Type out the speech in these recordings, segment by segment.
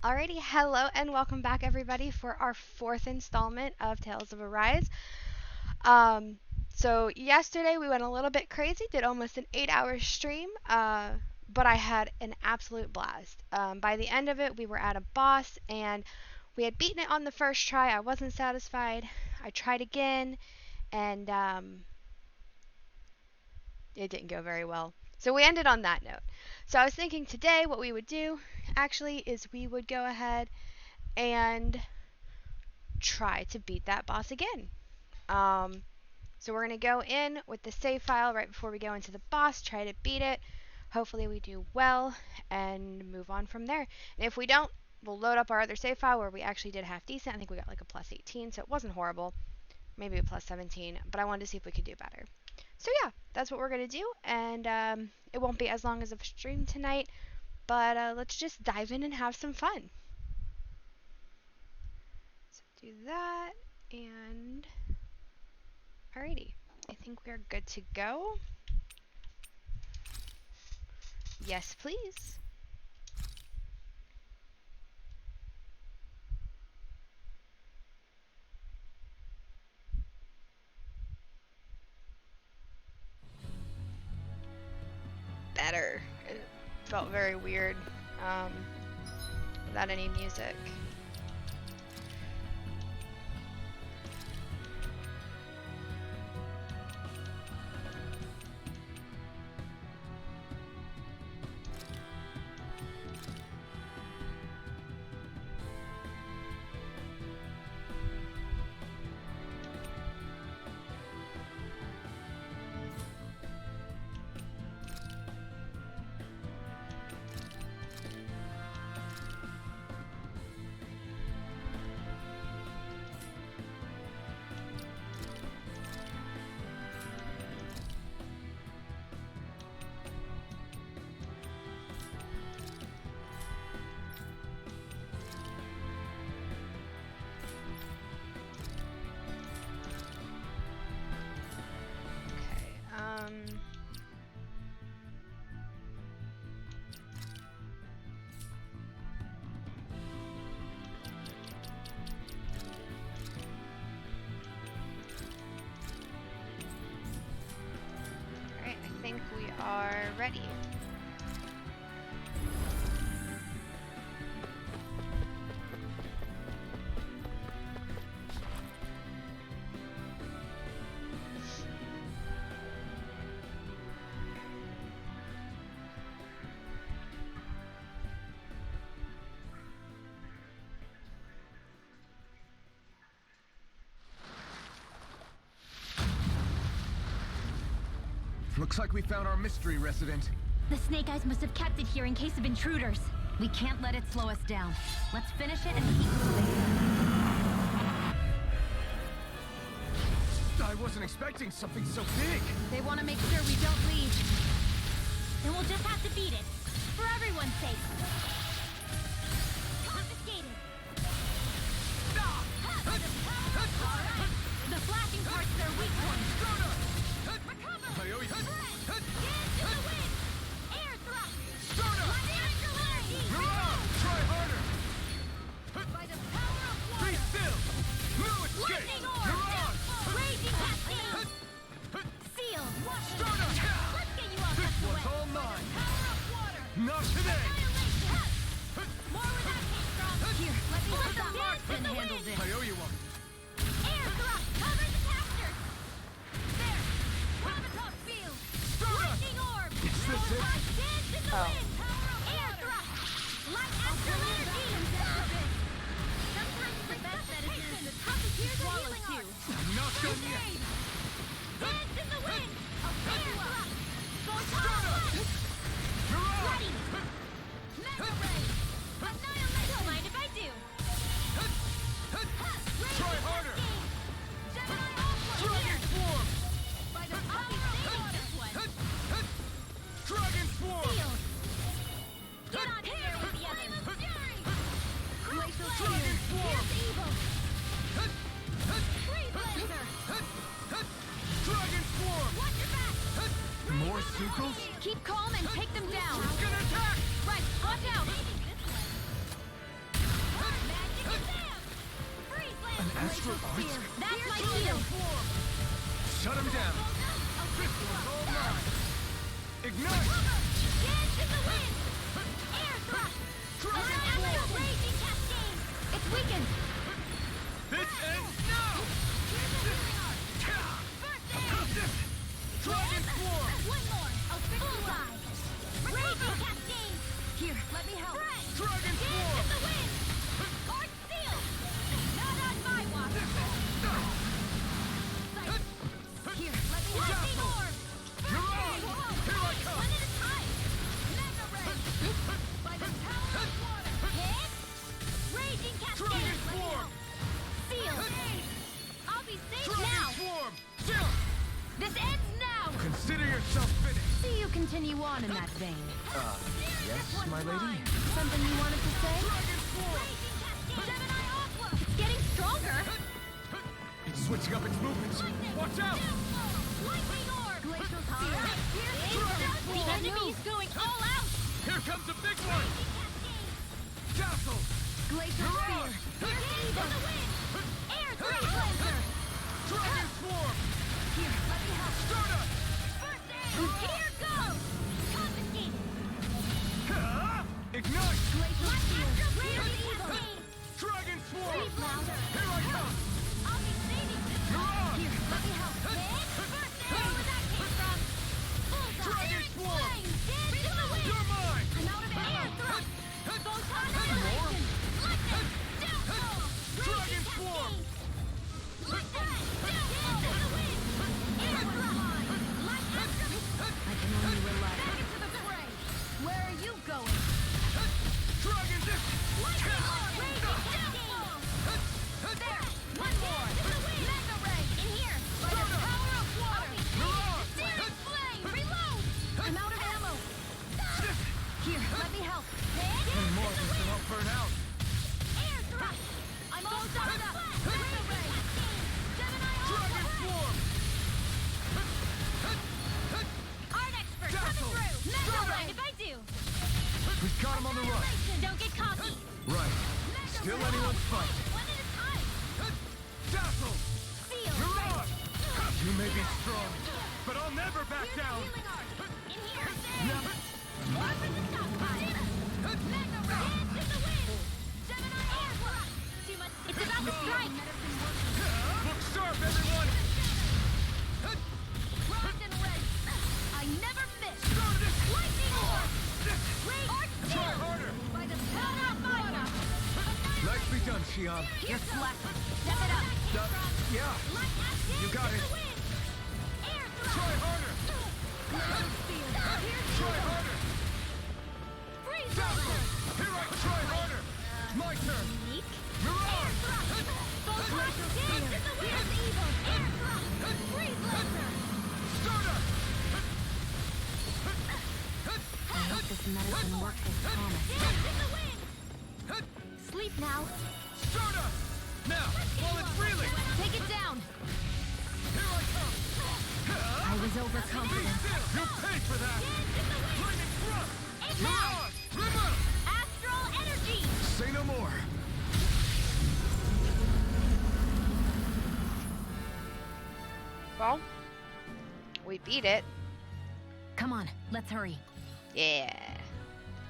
Alrighty, hello and welcome back everybody for our fourth installment of Tales of Arise. Um, so yesterday we went a little bit crazy, did almost an 8-hour stream, but I had an absolute blast. By the end of it, we were at a boss and we had beaten it on the first try. I wasn't satisfied. I tried again and it didn't go very well. So we ended on that note. So I was thinking today what we would do actually is we would go ahead and try to beat that boss again. So we're going to go in with the save file right before we go into the boss, try to beat it. Hopefully we do well and move on from there. And if we don't, we'll load up our other save file where we actually did half decent. I think we got like a plus 18, so it wasn't horrible. Maybe a plus 17, but I wanted to see if we could do better. So yeah, that's what we're going to do, and it won't be as long as a stream tonight, but let's just dive in and have some fun. So do that, and alrighty, I think we're good to go. Yes, please. Better. It felt very weird without any music. Alright, I think we are ready. Looks like we found our mystery resident. The Snake Eyes must have kept it here in case of intruders. We can't let it slow us down. Let's finish it and keep moving. I wasn't expecting something so big. They want to make sure we don't leave. Then we'll just have to beat it. For everyone's sake. Confiscated. The flashing part's their weak point. Recover! Get into the wind! Air thrust! Natural energy! Try harder! By the power of water! Be still! No escape! Lightning orb! Raging cascade! Seal! Let's get you off This the one's way! all mine! Power of water! Not today! Annihilation! More where that came from! Here, let me put that marksman handle this! I owe you one. Air thrust! Cover the caster! There! Prototype field! Lightning orb! Is this it? Dance in the wind! Air thrust! Light astral energy! Sometimes the best medicine is the toughest to swallow too. Not done yet. Dance in the wind! Air thrust! Go forward! Ready! Mega ray! Annihilate! Don't mind if I do! Try harder! Gemini offline! Dragon Swarm! By the power of water! Dragon Swarm! Field! Get on in there with the others! Glacial Dragon Spear! Swarm! Here's evil! Free Blazer! Dragon Swarm! Watch your back! More sequels? Keep calm and take them down! Gonna attack! Right, watch out! Glacial Spear. That's my shield. Shut him down. All mine. Ignite. Dance in the wind. Air thrust. Dragon Astral Form. Raging Cascade. It's weakened. This ends now. Dragon Form. One more. I'll fix bullseye. Raging Cascade. Here, let me help. Dragon Dance Form. in the wind. Arc Seal. Not on my watch. Here, let me help. Lightning Orb. You're on. Here I come. One at a time. Mega Ray. By the power of water. Hit. Raging Cascade. Dragon Let me Form. help. Seal. I'll be safe Dragon now. Form. Chill. This ends now. Consider yourself finished. See you continue on in that vein. Yes, my lady? Something you wanted to say? Dragon Form. Gemini Aqua. It's getting stronger. Switching up its movements. Watch out. Lightning Orb. Glacial Spear. Dragon The Form. enemy's going all out. Here comes a big one. Castle. Glacial Spear. Here's the wind. Air Thrust Laser. Dragon Form. Here, let me help. Stardust. First aid. Here goes. Confiscate. Ignite. Glacial Spear. Raging Evil. Dragon Swarm. Breathe louder. Here I come. I'll be saving this. You're on. Here, let me help. Hit. First aid. Where that came from? Bullseye. Dragon Here it Swarm. flames. Dance in the wind. You're mine. I'm out of ammo. Air thrust. Photon annihilation. Lightning. Downfall. Dragon Raging Swarm. Cascade. Lightning. Downfall. In the wind. Air thrust. Lightning. I can only rely. Back into the fray. Where are you going? Dragon Lightning orb. Raging Downfall. There. One more. Mega ray. In here. By the power of water. Searing flame. Reload. I'm out of ammo. Here, let me help. One more just to help burn out. Air thrust. I'm all done up. Mega ray. Gemini Dragon Aqua. Form. Art expert Dazzle. coming through. Mega Stardust. ray. If I do. We've got him on the run. Don't get cocky. Right. Mega Still ray. anyone's fight. One at a time. Dazzle. Seal. You're on. You may be strong, but I'll never back down. Healing art. In here. Now, Orb in the stockpile. Mega ray. Dance in the wind. Gemini Aqua. Too much. It's about to strike. look sharp, everyone. Rocked and ready. I never miss. Stardust. Lightning orb. Art Try seal. harder. By the power of water. Nicely done, Shion. You're slacking. Step it up. Yeah. Light acid. You got in it. the wind. Air thrust. Try harder. Glacial Spear. Here's Try harder. freeze Dazzle. laser. Here I try harder. My turn. Unique. You're Air on. thrust. Glacial Spear. Dance in the wind. Here's evil. Air thrust. Freeze laser. Stardust. I hope this medicine works as promised. Dance in the wind. Sleep now. Stardust. Now, while it's reeling. Take it down. Here I come. I was Be overconfident. still. You'll pay for that. Lightning thrust. And You're now, on. Remove. astral energy. Say no more. Well, we beat it. Come on, let's hurry. Yeah.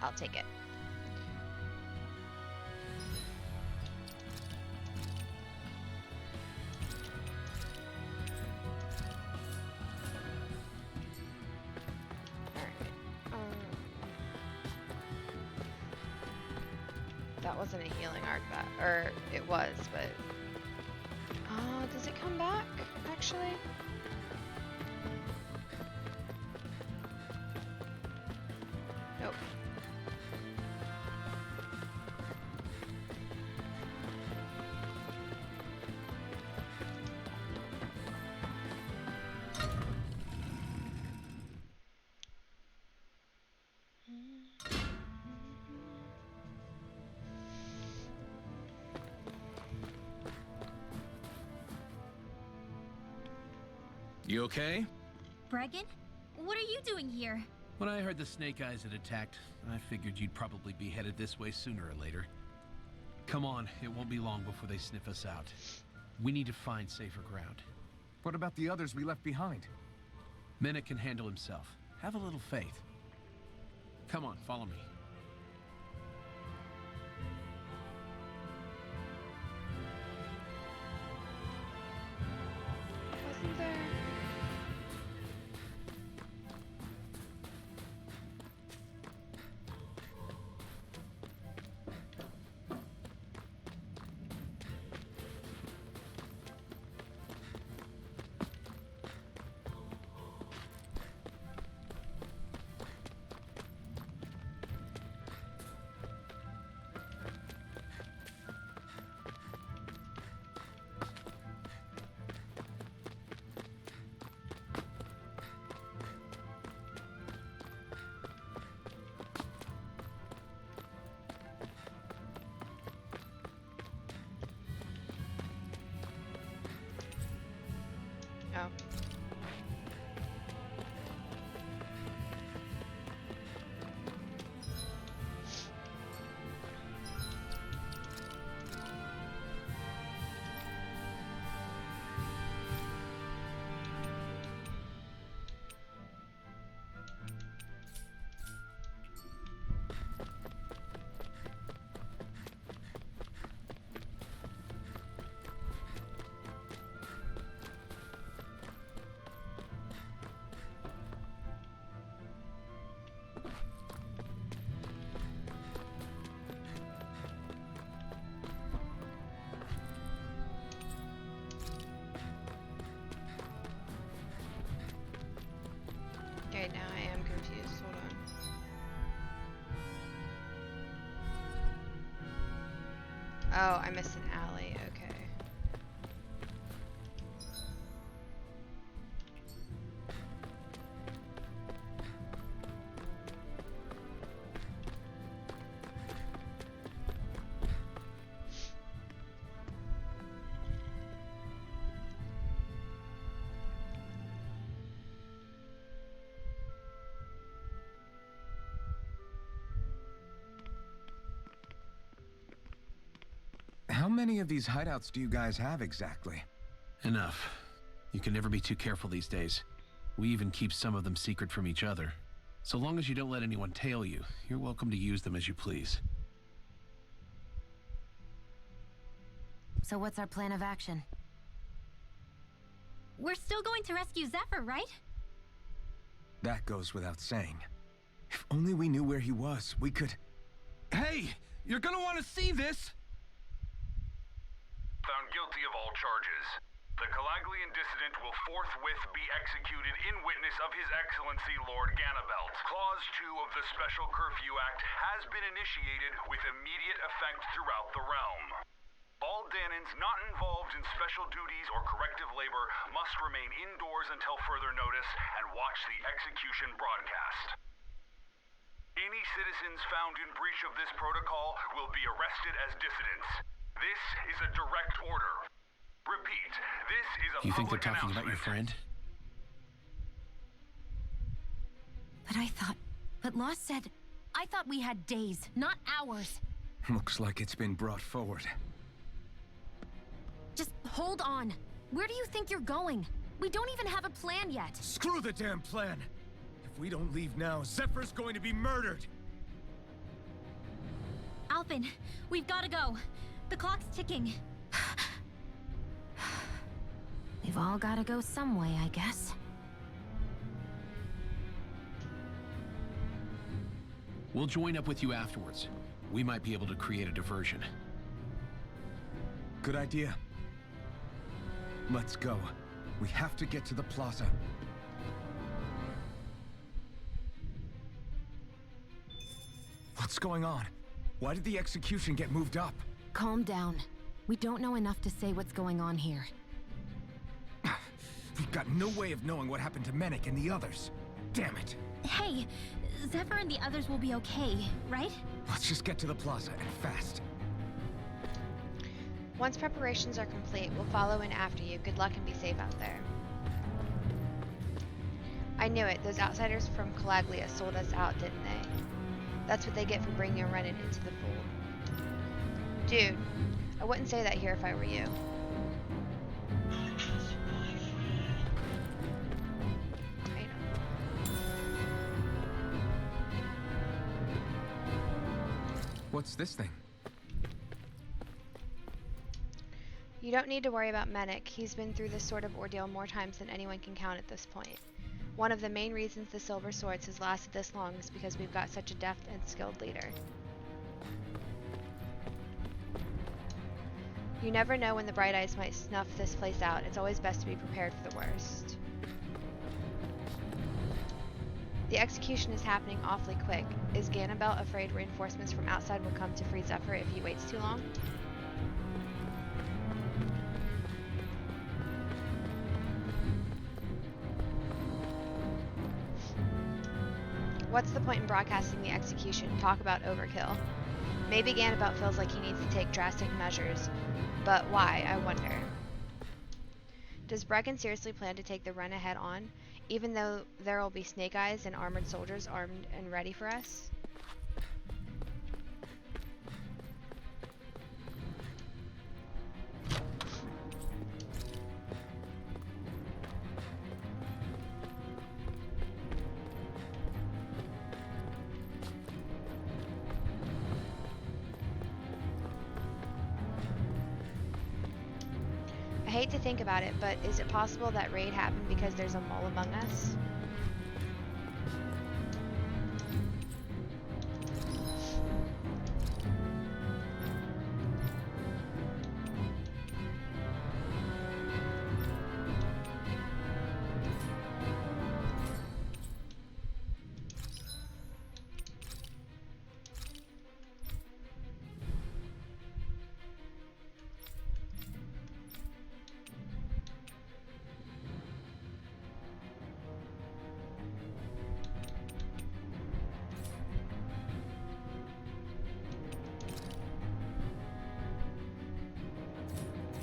I'll take it. That wasn't a healing arc bat, or it was, but does it come back actually? Nope. You okay? Bregan? What are you doing here? When I heard the Snake Eyes had attacked, I figured you'd probably be headed this way sooner or later. Come on, it won't be long before they sniff us out. We need to find safer ground. What about the others we left behind? Menek can handle himself. Have a little faith. Come on, follow me. Wasn't there? Oh. Okay, now I am confused. Hold on. Oh, I missed an alley. Okay. How many of these hideouts do you guys have exactly? Enough. You can never be too careful these days. We even keep some of them secret from each other. So long as you don't let anyone tail you, you're welcome to use them as you please. So what's our plan of action? We're still going to rescue Zephyr, right? That goes without saying. If only we knew where he was, we could... Hey! You're gonna want to see this! Found guilty of all charges. The Calaglian dissident will forthwith be executed in witness of His Excellency Lord Ganabelt. Clause 2 of the Special Curfew Act has been initiated with immediate effect throughout the realm. All Danans not involved in special duties or corrective labor must remain indoors until further notice and watch the execution broadcast. Any citizens found in breach of this protocol will be arrested as dissidents. This is a direct order. Repeat, this is a You think they're public talking about your announcement. friend? But Law said, I thought we had days, not hours. Looks like it's been brought forward. Just hold on. Where do you think you're going? We don't even have a plan yet. Screw the damn plan! If we don't leave now, Zephyr's going to be murdered! Alpin, we've got to go. The clock's ticking. We've all got to go some way, I guess. We'll join up with you afterwards. We might be able to create a diversion. Good idea. Let's go. We have to get to the plaza. What's going on? Why did the execution get moved up? Calm down. We don't know enough to say what's going on here. We've got no way of knowing what happened to Menek and the others. Damn it. Hey, Zephyr and the others will be okay, right? Let's just get to the plaza and fast. Once preparations are complete, we'll follow in after you. Good luck and be safe out there. I knew it. Those outsiders from Calaglia sold us out, didn't they? That's what they get for bringing a Renin into the fold. Dude, I wouldn't say that here if I were you. What's this thing? You don't need to worry about Medic. He's been through this sort of ordeal more times than anyone can count at this point. One of the main reasons the Silver Swords has lasted this long is because we've got such a deft and skilled leader. You never know when the Bright Eyes might snuff this place out. It's always best to be prepared for the worst. The execution is happening awfully quick. Is Ganabelt afraid reinforcements from outside will come to free Zephyr if he waits too long? What's the point in broadcasting the execution? Talk about overkill. Maybe Ganabelt feels like he needs to take drastic measures, but why, I wonder. Does Brecken seriously plan to take the run ahead on, even though there will be Snake Eyes and armored soldiers armed and ready for us? I hate to think about it, but is it possible that raid happened because there's a mole among us?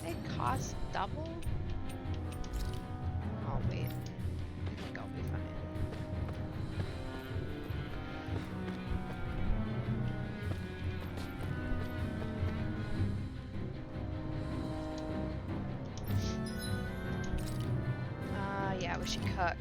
It costs double? Oh wait, I think I'll be fine. Yeah, we should cook.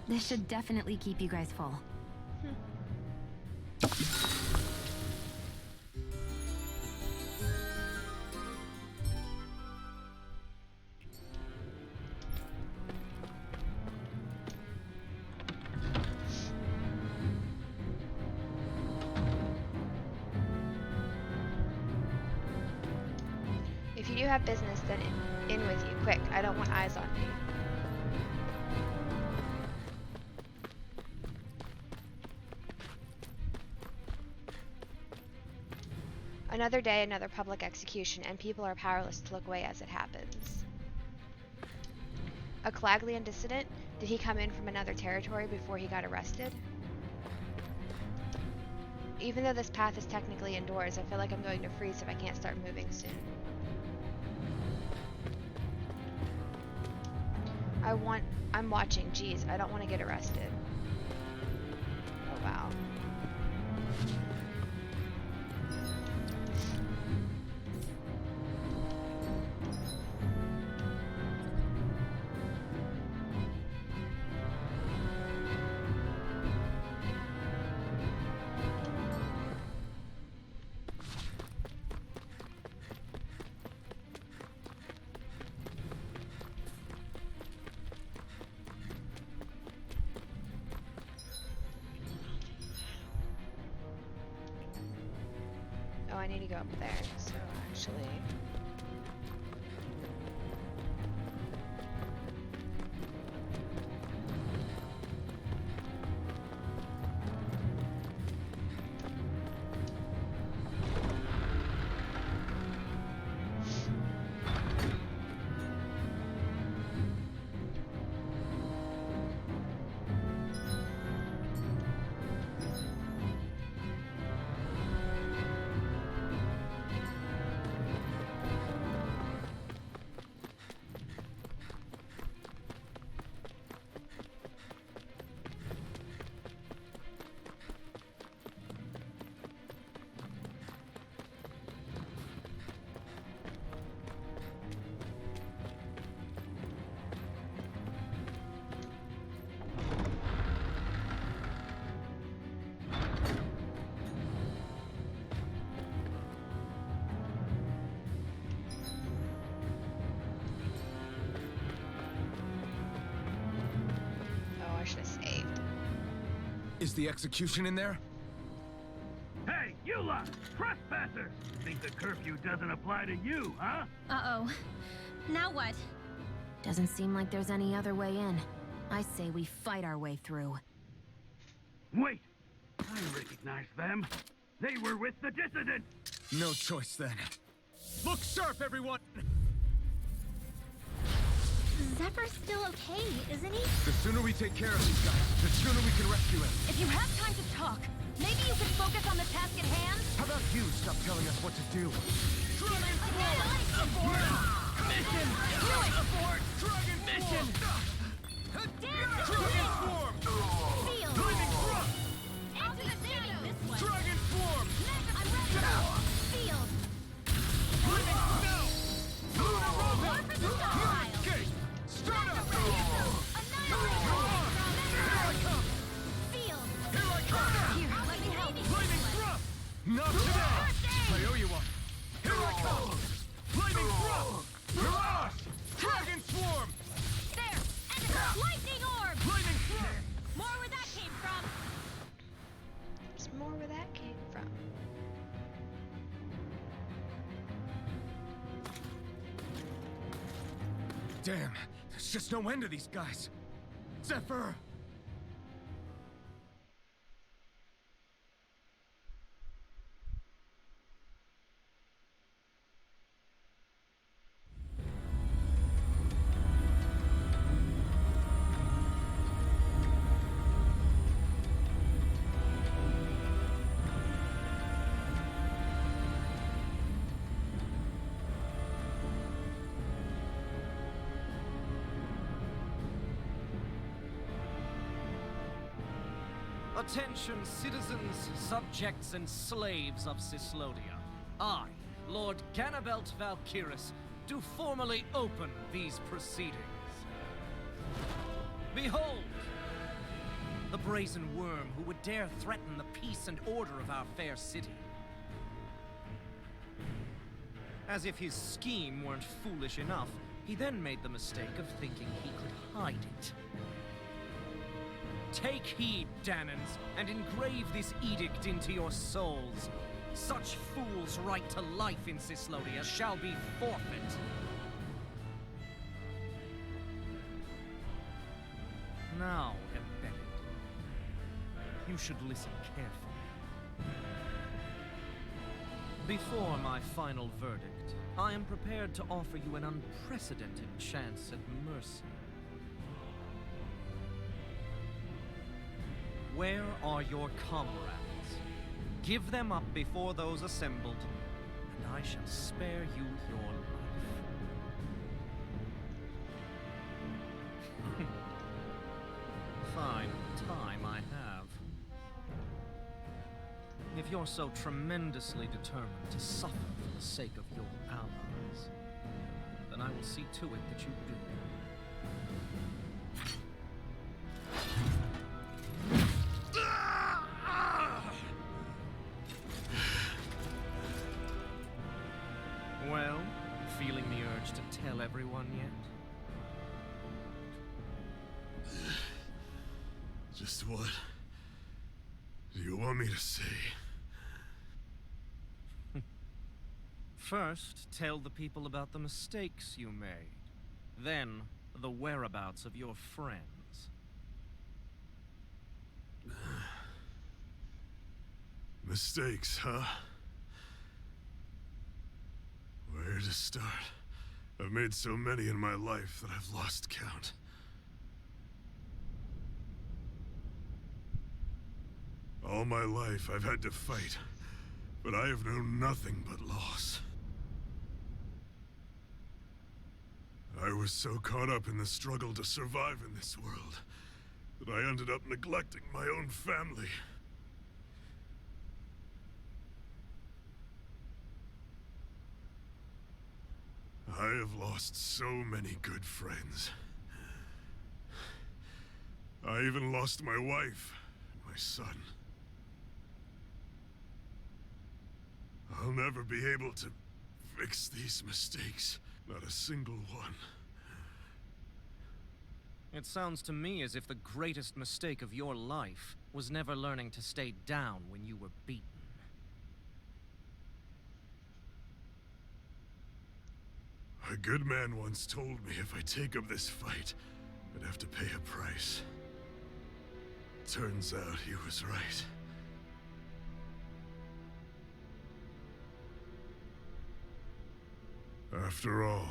This should definitely keep you guys full. If you do have business, then in with you, quick. I don't want eyes on me. Another day, another public execution, and people are powerless to look away as it happens. A Calaglian dissident? Did he come in from another territory before he got arrested? Even though this path is technically indoors, I feel like I'm going to freeze if I can't start moving soon. I'm watching, geez, I don't want to get arrested. Oh wow. Oh, I need to go up there, so actually... Is the execution in there? Hey, you lot! Trespassers! Think the curfew doesn't apply to you, huh? Uh-oh. Now what? Doesn't seem like there's any other way in. I say we fight our way through. Wait! I recognize them. They were with the dissident! No choice then. Look sharp, everyone! Zephyr's still okay, isn't he? The sooner we take care of these guys, the sooner we can rescue him. If you have time to talk, maybe you could focus on the task at hand? How about you stop telling us what to do? Mission! Abort! Dragon mission! Dragon swarm! Field! Living thrust! Into the city! This way! Dragon swarm! I'm ready! Field! Living snow! Lunar More robot! for the stockpile! Escape! Start up! Annihilate! Here I come! Field! Here I come! Here, let me help! Flaming thrust! Not today! I owe you one. Here I come! Flaming thrust! Mirage! Dragon swarm! There! And lightning orb! Flaming thrust! More where that came from! There's more where that came from. Damn, there's just no end to these guys. Zephyr! Attention, citizens, subjects, and slaves of Cyslodia. I, Lord Ganabelt Valkyris, do formally open these proceedings. Behold! The brazen worm who would dare threaten the peace and order of our fair city. As if his scheme weren't foolish enough, he then made the mistake of thinking he could hide it. Take heed, Danans, and engrave this edict into your souls. Such fools' right to life in Cyslodia shall be forfeit. Now, embedded, you should listen carefully. Before my final verdict, I am prepared to offer you an unprecedented chance at mercy. Where are your comrades? Give them up before those assembled, and I shall spare you your life. Fine time I have. If you're so tremendously determined to suffer for the sake of your allies, then I will see to it that you do. Well, feeling the urge to tell everyone yet? Just what do you want me to say? First, tell the people about the mistakes you made. Then, the whereabouts of your friends. Mistakes, huh? Where to start? I've made so many in my life that I've lost count. All my life I've had to fight, but I have known nothing but loss. I was so caught up in the struggle to survive in this world that I ended up neglecting my own family. I have lost so many good friends. I even lost my wife, and my son. I'll never be able to fix these mistakes, not a single one. It sounds to me as if the greatest mistake of your life was never learning to stay down when you were beaten. A good man once told me if I take up this fight, I'd have to pay a price. Turns out he was right. After all,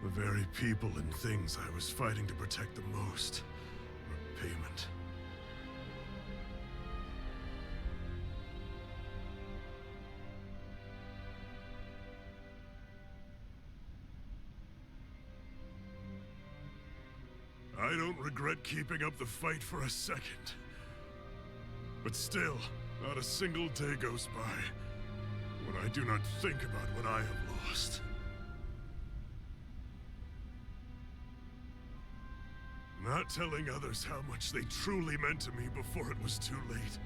the very people and things I was fighting to protect the most were payment. I don't regret keeping up the fight for a second. But still, not a single day goes by when I do not think about what I have lost. Not telling others how much they truly meant to me before it was too late.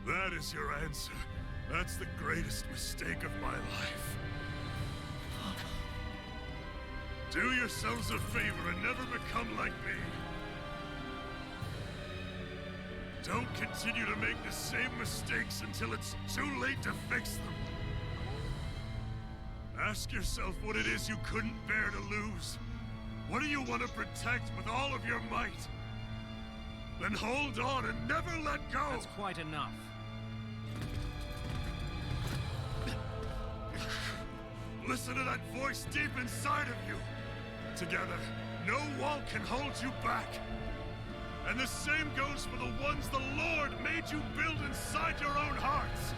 That is your answer. That's the greatest mistake of my life. Do yourselves a favor and never become like me. Don't continue to make the same mistakes until it's too late to fix them. Ask yourself what it is you couldn't bear to lose. What do you want to protect with all of your might? Then hold on and never let go! That's quite enough. Listen to that voice deep inside of you. Together, no wall can hold you back. And the same goes for the ones the Lord made you build inside your own hearts.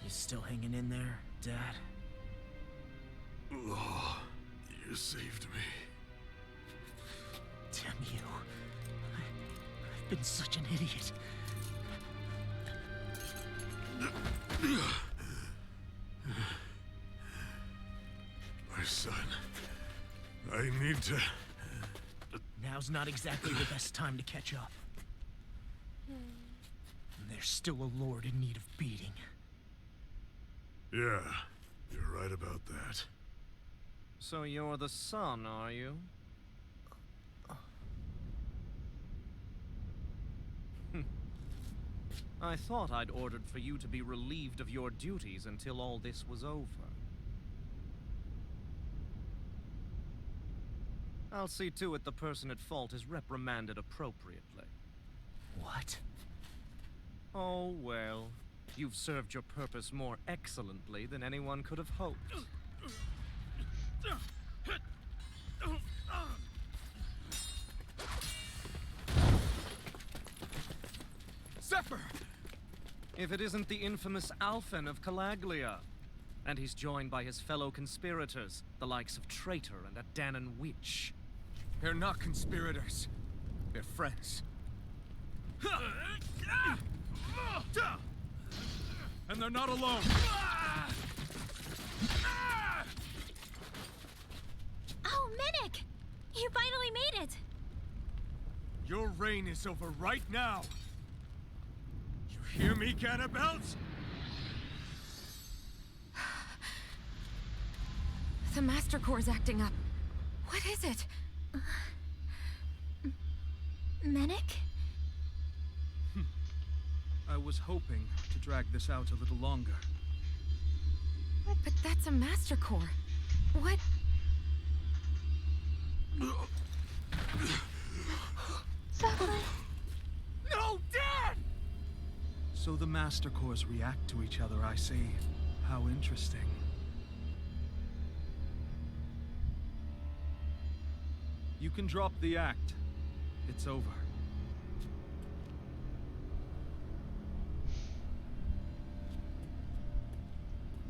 You still hanging in there, Dad? Law, you saved me. Damn you. I've been such an idiot. My son, I need to... Now's not exactly the best time to catch up. And there's still a lord in need of beating. Yeah, you're right about that. So you're the son, are you? I thought I'd ordered for you to be relieved of your duties until all this was over. I'll see to it the person at fault is reprimanded appropriately. What? Oh, well. You've served your purpose more excellently than anyone could have hoped. Zephyr! If it isn't the infamous Alphen of Calaglia. And he's joined by his fellow conspirators, the likes of Traitor and a Danon Witch. They're not conspirators. They're friends. And they're not alone. Oh, Minnick! You finally made it! Your reign is over right now. You hear me, Cannibals? The Master Core's acting up. What is it? Minnick? I was hoping to drag this out a little longer. But that's a Master Core. What? Zephyr. No, Dad! So the Master Cores react to each other, I see. How interesting. You can drop the act. It's over.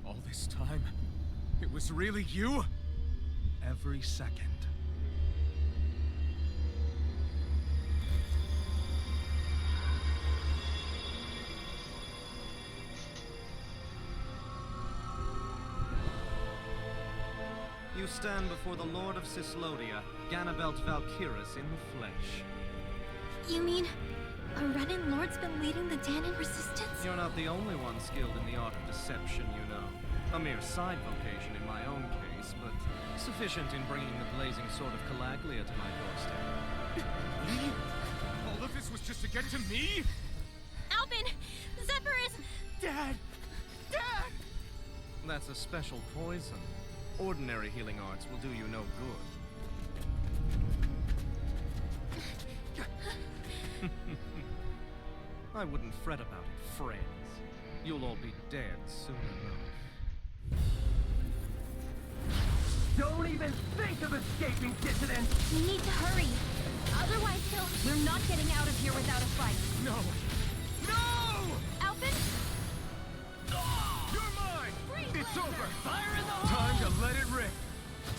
All this time, it was really you? Every second. stand before the Lord of Cyslodia, Ganabelt Valkyrus in the flesh. You mean a Renin Lord's been leading the Danon resistance? You're not the only one skilled in the art of deception, you know. A mere side vocation in my own case, but sufficient in bringing the blazing sword of Calaglia to my doorstep. Me? All of this was just to get to me? Alvin! Zephyr is... Dad! Dad! That's a special poison. Ordinary healing arts will do you no good. I wouldn't fret about it, friends. You'll all be dead soon enough. Don't even think of escaping, dissident! We need to hurry. Otherwise, we're not getting out of here without a fight. No! No! Alvin? You're mine! Freeze It's laser! over! Fire in the Time to let it rip!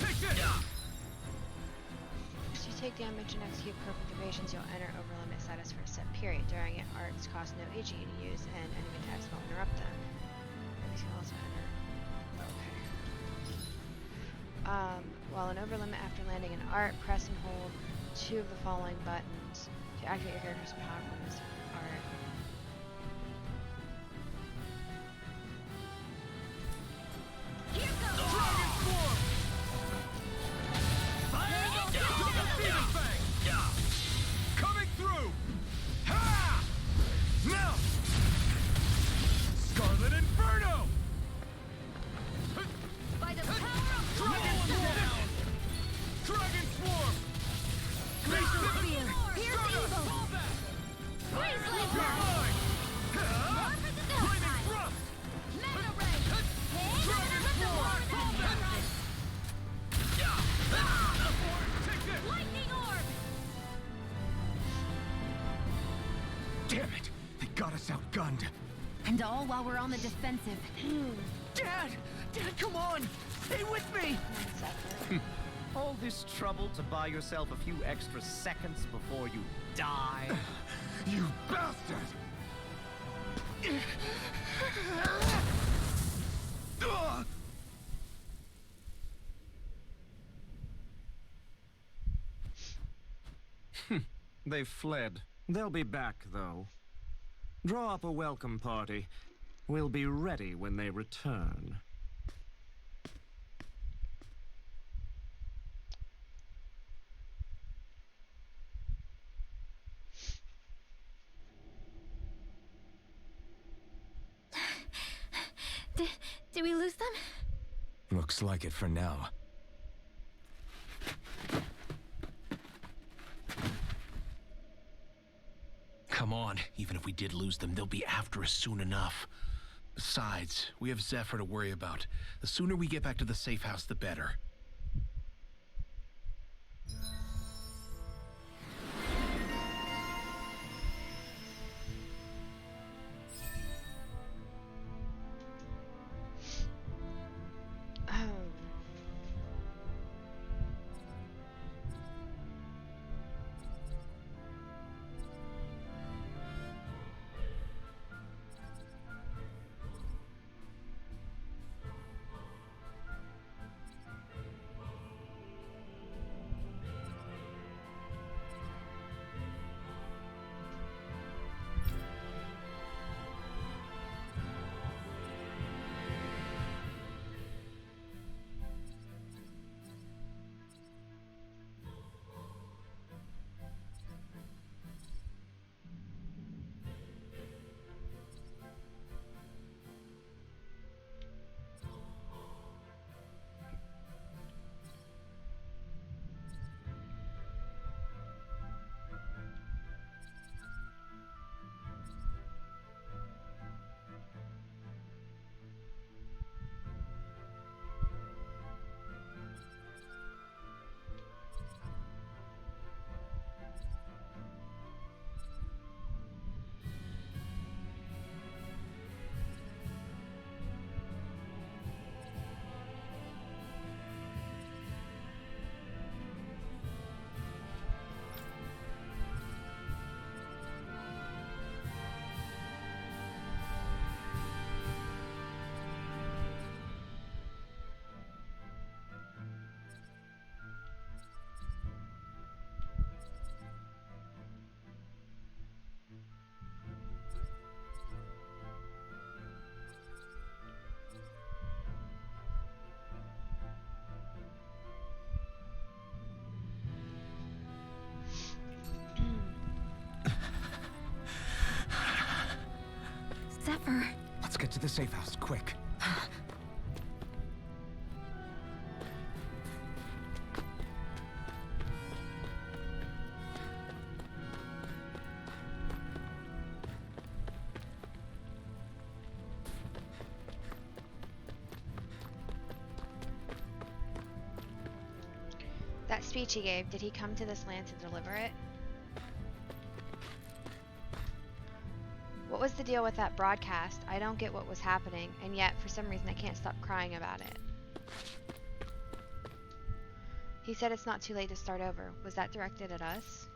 Take this! If you take damage and execute perfect evasions, you'll enter over limit status for a set period. During it, arts cost no HE to use, and enemy attacks won't interrupt them. Enemies can also enter. Okay. While an over limit after landing an art, press and hold 2 of the following buttons to activate your character's powerful use of art. Here goes! Dragon Swarm! Coming through! Ha! Now! Scarlet Inferno! By the power of Dragon Swarm! Dragon Swarm! Pierce evil! Freeze laser! You're mine! More for the dark Flaming side! Thrust! Mega ray! Hey, Dragon let the Swarm! water that Take this! Lightning orb! Damn it! They got us outgunned. And all while we're on the defensive. Dad! Dad, come on! Stay with me! All this trouble to buy yourself a few extra seconds before you die? You bastard! Ugh! They've fled. They'll be back, though. Draw up a welcome party. We'll be ready when they return. Did we lose them? Looks like it for now. Come on, even if we did lose them, they'll be after us soon enough. Besides, we have Zephyr to worry about. The sooner we get back to the safe house, the better. Oh. Zephyr. Let's get to the safe house, quick. That speech he gave, did he come to this land to deliver it? What was the deal with that broadcast? I don't get what was happening, and yet, for some reason, I can't stop crying about it. He said it's not too late to start over. Was that directed at us?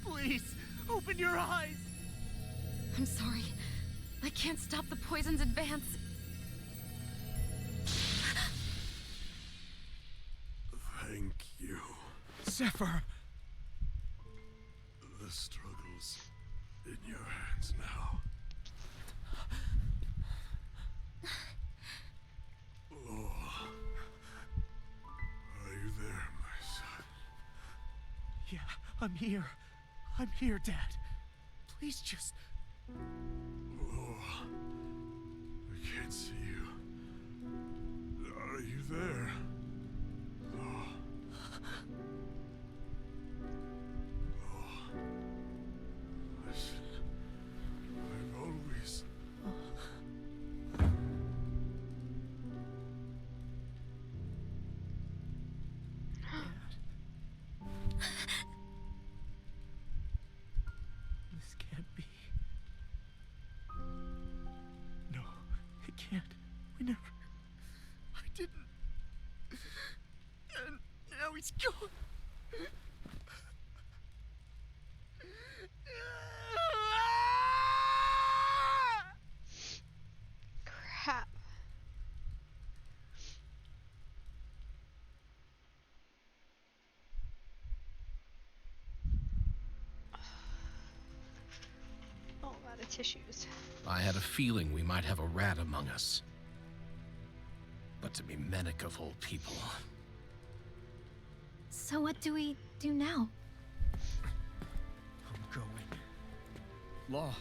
Please, open your eyes! I'm sorry. I can't stop the poison's advance. Thank you. Zephyr! The struggle's in your hands now. Law. Are you there, my son? Yeah, I'm here. I'm here, Dad. Please just... Law. I can't see you. Are you there? Law. Law. Listen. I've always... This can't be. No, it can't. We never... I didn't... And now he's gone. Crap. Oh, a lot of tissues. I had a feeling we might have a rat among us. But to be Menic of all people. So what do we do now? I'm going. Law.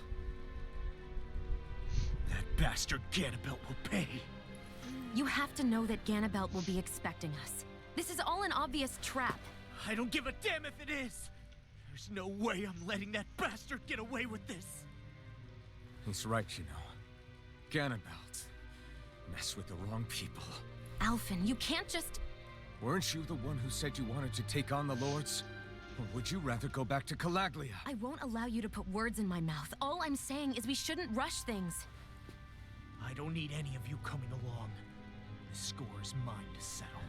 That bastard Ganabelt will pay. You have to know that Ganabelt will be expecting us. This is all an obvious trap. I don't give a damn if it is. There's no way I'm letting that bastard get away with this. He's right, you know. Ganabelt. Mess with the wrong people. Alphen, you can't just... Weren't you the one who said you wanted to take on the Lords? Or would you rather go back to Calaglia? I won't allow you to put words in my mouth. All I'm saying is we shouldn't rush things. I don't need any of you coming along. The score is mine to settle.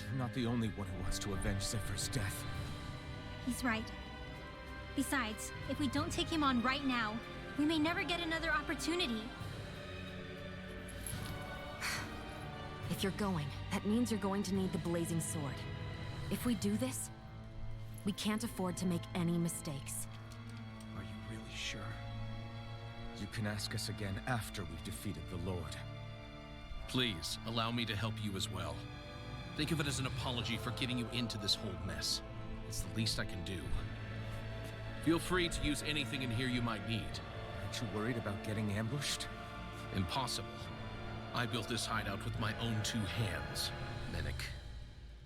You're not the only one who wants to avenge Zephyr's death. He's right. Besides, if we don't take him on right now, we may never get another opportunity. If you're going, that means you're going to need the Blazing Sword. If we do this, we can't afford to make any mistakes. Are you really sure? You can ask us again after we've defeated the Lord. Please, allow me to help you as well. Think of it as an apology for getting you into this whole mess. It's the least I can do. Feel free to use anything in here you might need. Aren't you worried about getting ambushed? Impossible. I built this hideout with my own two hands, Menic.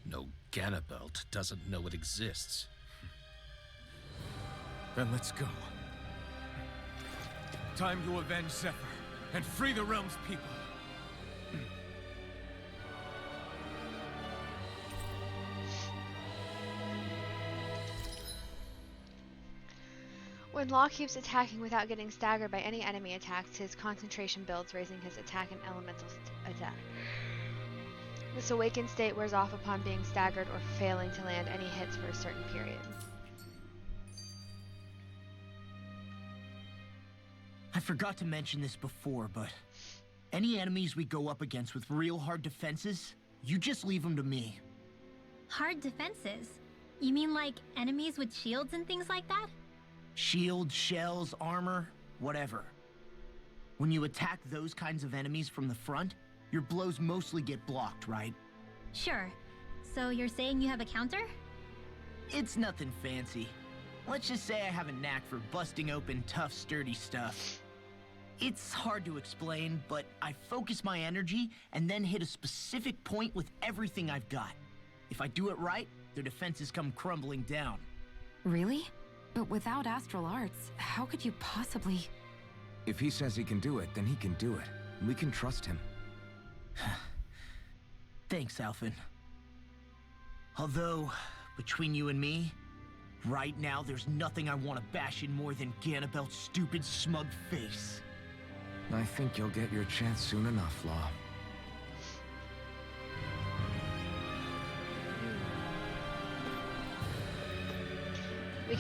No Ganabelt doesn't know it exists. Then let's go. Time to avenge Zephyr and free the realm's people. When Law keeps attacking without getting staggered by any enemy attacks, his concentration builds, raising his attack and elemental attack. This awakened state wears off upon being staggered or failing to land any hits for a certain period. I forgot to mention this before, but Any enemies we go up against with real hard defenses, you just leave them to me. Hard defenses? You mean like enemies with shields and things like that? Shields, shells, armor, whatever. When you attack those kinds of enemies from the front, your blows mostly get blocked, right? Sure. So you're saying you have a counter? It's nothing fancy. Let's just say I have a knack for busting open tough, sturdy stuff. It's hard to explain, but I focus my energy and then hit a specific point with everything I've got. If I do it right, their defenses come crumbling down. Really? But without astral arts, how could you possibly... If he says he can do it, then he can do it. We can trust him. Thanks, Alphen. Although, between you and me, right now there's nothing I want to bash in more than Ganabelt's stupid, smug face. I think you'll get your chance soon enough, Law. Who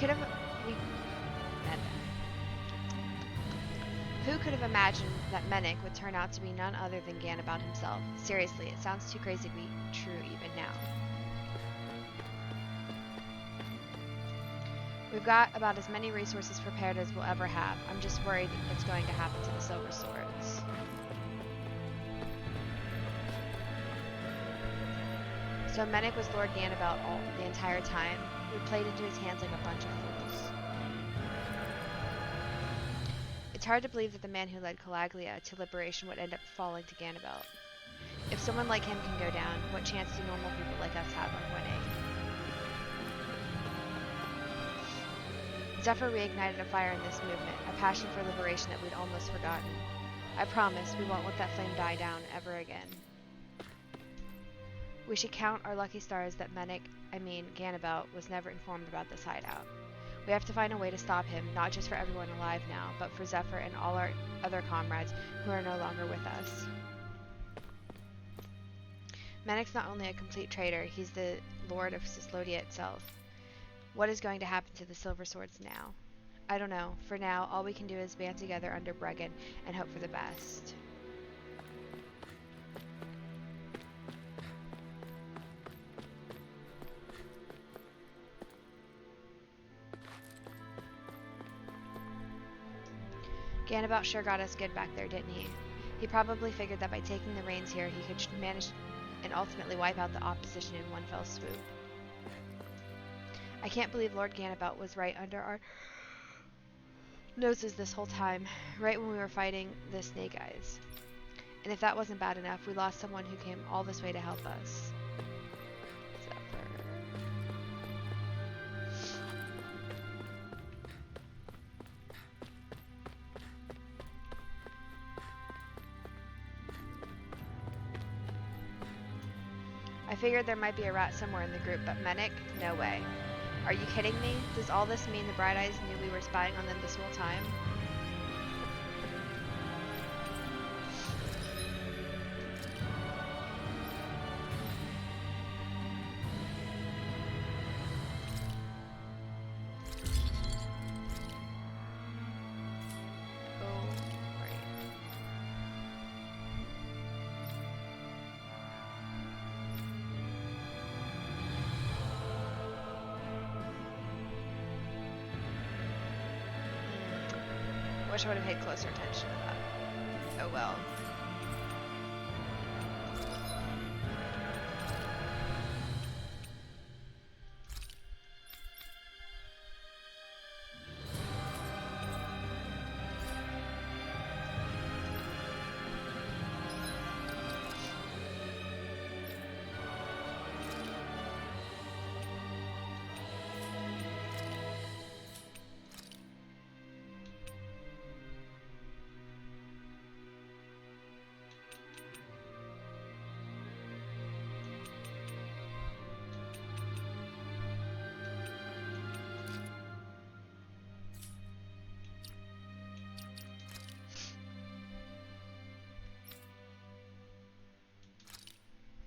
could have imagined that Menik would turn out to be none other than Ganabelt himself? Seriously, it sounds too crazy to be true even now. We've got about as many resources prepared as we'll ever have. I'm just worried what's going to happen to the Silver Swords. So Menik was Lord Ganabelt the entire time. We played into his hands like a bunch of fools. It's hard to believe that the man who led Calaglia to liberation would end up falling to Ganabelt. If someone like him can go down, what chance do normal people like us have of winning? Zephyr reignited a fire in this movement, a passion for liberation that we'd almost forgotten. I promise we won't let that flame die down ever again. We should count our lucky stars that Ganabelt was never informed about this hideout. We have to find a way to stop him, not just for everyone alive now, but for Zephyr and all our other comrades who are no longer with us. Menik's not only a complete traitor, he's the Lord of Sislodia itself. What is going to happen to the Silver Swords now? I don't know. For now, all we can do is band together under Bregan and hope for the best. Ganabelt sure got us good back there, didn't he? He probably figured that by taking the reins here, he could manage and ultimately wipe out the opposition in one fell swoop. I can't believe Lord Ganabelt was right under our noses this whole time, right when we were fighting the Snake Eyes. And if that wasn't bad enough, we lost someone who came all this way to help us. Zephyr. I figured there might be a rat somewhere in the group, but Menik? No way. Are you kidding me? Does all this mean the Bright Eyes knew we were spying on them this whole time? Wish I would have paid closer attention to that. Oh well.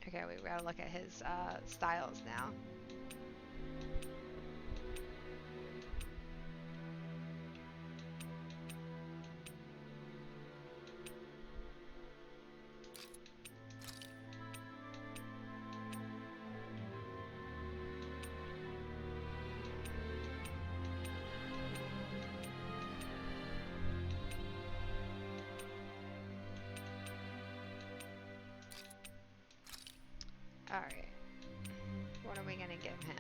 Okay, we gotta look at his styles now. Alright. What are we gonna give him?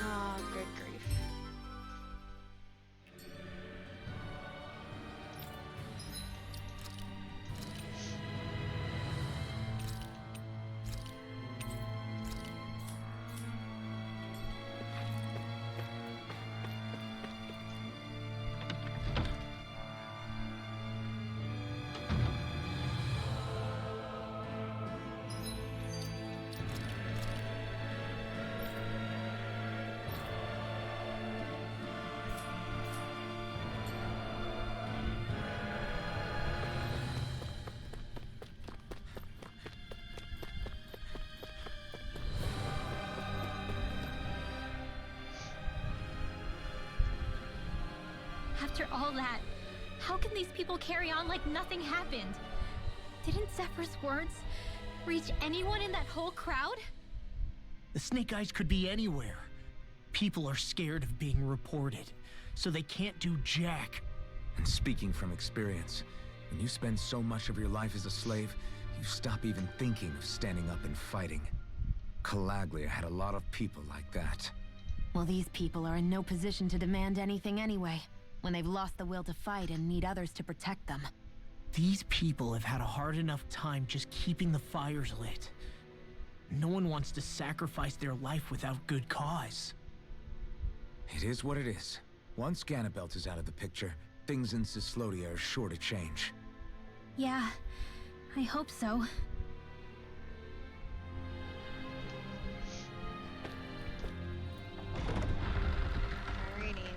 Oh, good grief. After all that, how can these people carry on like nothing happened? Didn't Zephyr's words reach anyone in that whole crowd? The Snake Eyes could be anywhere. People are scared of being reported, so they can't do jack. And speaking from experience, when you spend so much of your life as a slave, you stop even thinking of standing up and fighting. Calaglia had a lot of people like that. Well, these people are in no position to demand anything anyway, when they've lost the will to fight and need others to protect them. These people have had a hard enough time just keeping the fires lit. No one wants to sacrifice their life without good cause. It is what it is. Once Ganabelt is out of the picture, things in Cyslodia are sure to change. Yeah, I hope so. Alrighty.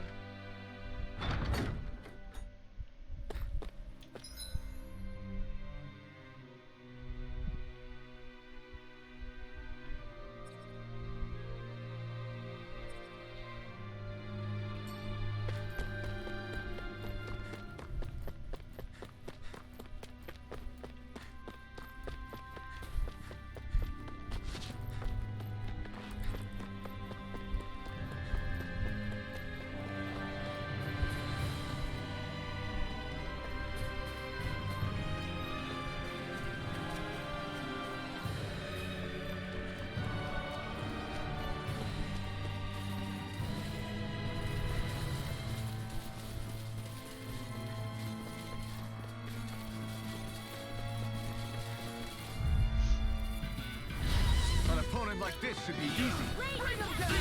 An opponent like this should be easy. Bring them down!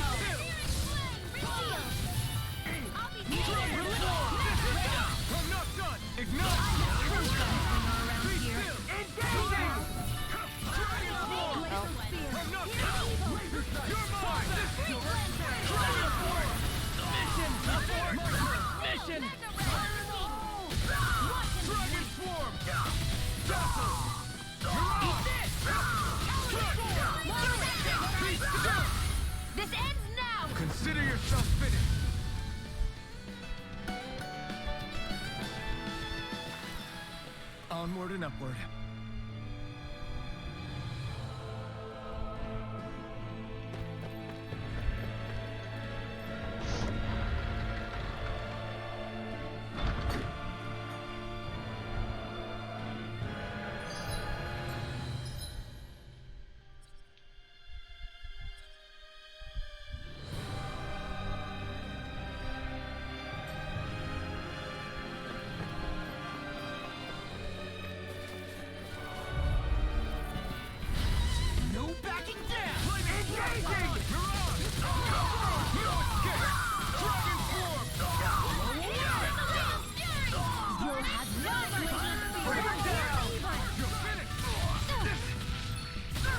I'm not done! Ignite! Be still! Engaging! Dragon Form! I'm not done! You're mine! Dragon Form! Mission! Mission! Dragon Form! Battle! This ends now! Consider yourself finished! Onward and upward. No backing down! Engaging! You're on! No escape! Dragon Form! You'll have no Bring it down! You're finished!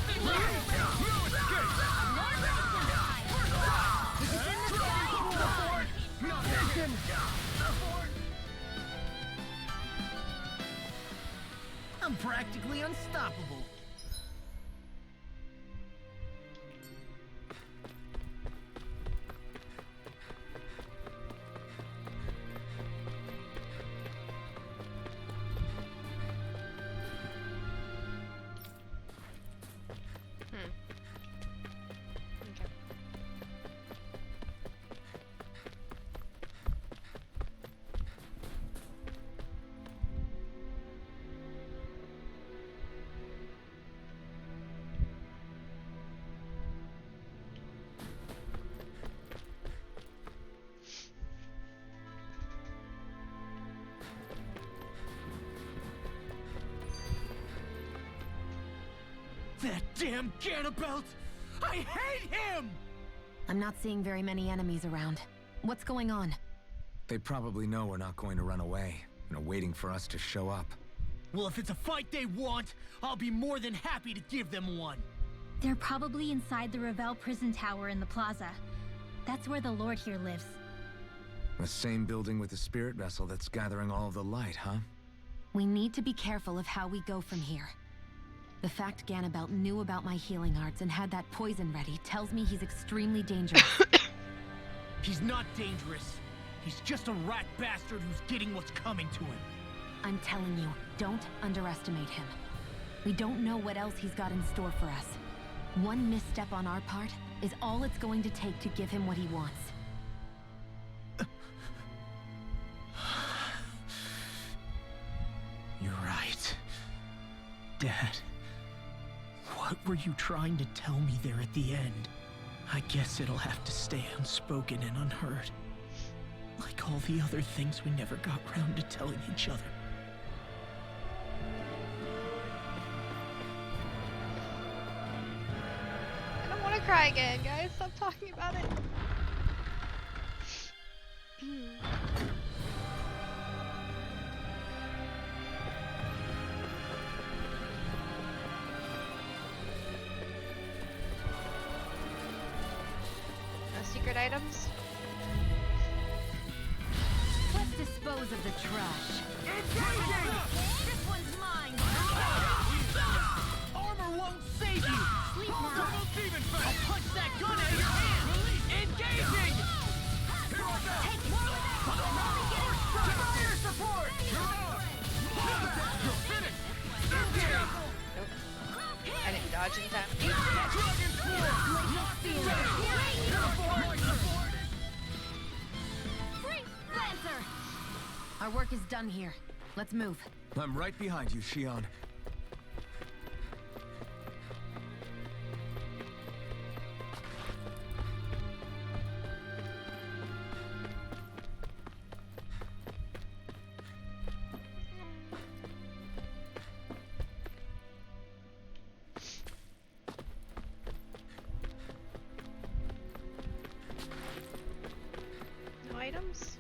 No escape! Not taken! I'm practically unstoppable. Okay. That damn Ganabelt! I hate him! I'm not seeing very many enemies around. What's going on? They probably know we're not going to run away and are waiting for us to show up. Well, if it's a fight they want, I'll be more than happy to give them one. They're probably inside the Revel prison tower in the plaza. That's where the Lord here lives. The same building with the spirit vessel that's gathering all of the light, huh? We need to be careful of how we go from here. The fact Ganabelt knew about my healing arts and had that poison ready tells me he's extremely dangerous. He's not dangerous. He's just a rat bastard who's getting what's coming to him. I'm telling you, don't underestimate him. We don't know what else he's got in store for us. One misstep on our part is all it's going to take to give him what he wants. You're right. Dad, what were you trying to tell me there at the end? I guess it'll have to stay unspoken and unheard. Like all the other things we never got round to telling each other. I don't want to cry again, guys. Stop talking about it. No secret items? Let's dispose of the trash. This one's mine! Armor won't save you! Sleep now! Double demon fang! I'll punch that gun out of your hand! Engaging! Here I go! Take it! Fire support! You're finished! Nope. I didn't dodge in time. Dragon Freeze! Lancer! Our work is done here. Let's move. I'm right behind you, Shion. No items?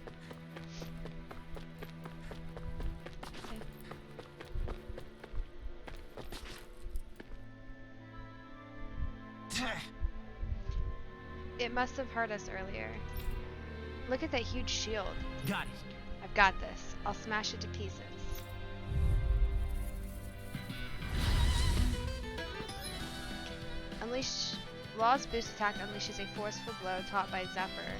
Okay. It must have hurt us earlier. Look at that huge shield. Got it. I've got this. I'll smash it to pieces. Unleash Law's boost attack unleashes a forceful blow taught by Zephyr.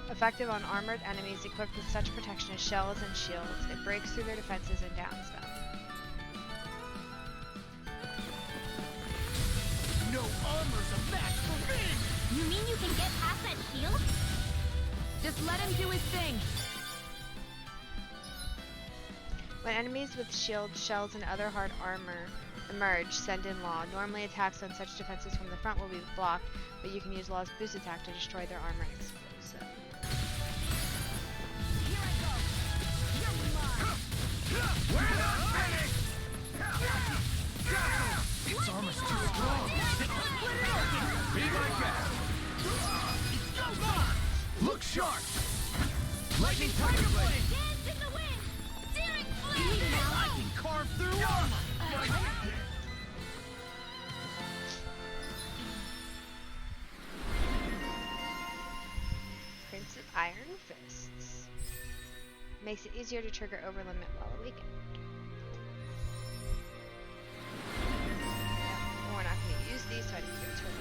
Effective on armored enemies equipped with such protection as shells and shields. It breaks through their defenses and downs them. No armor's a match for me! You mean you can get past that shield? Just let him do his thing. When enemies with shields, shells, and other hard armor emerge, send in Law. Normally attacks on such defenses from the front will be blocked, but you can use Law's boost attack to destroy their armor and explosive. Here I go! You're mine! We're not finished! Its armor's too strong. Split it open! Be my guest! Look sharp! Lightning Tiger Blade! Dance in the wind! Searing flame! I can carve through armor! Prince of Iron Fists. Makes it easier to trigger over limit while awakened. We're not going to use these, so I need to go to it.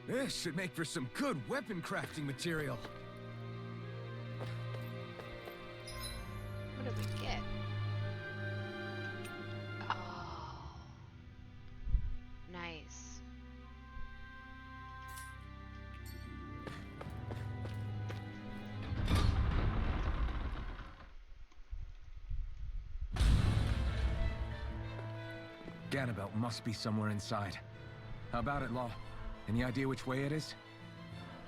This should make for some good weapon crafting material. What did we get? Oh. Nice. Ganabelt must be somewhere inside. How about it, Law? Any idea which way it is?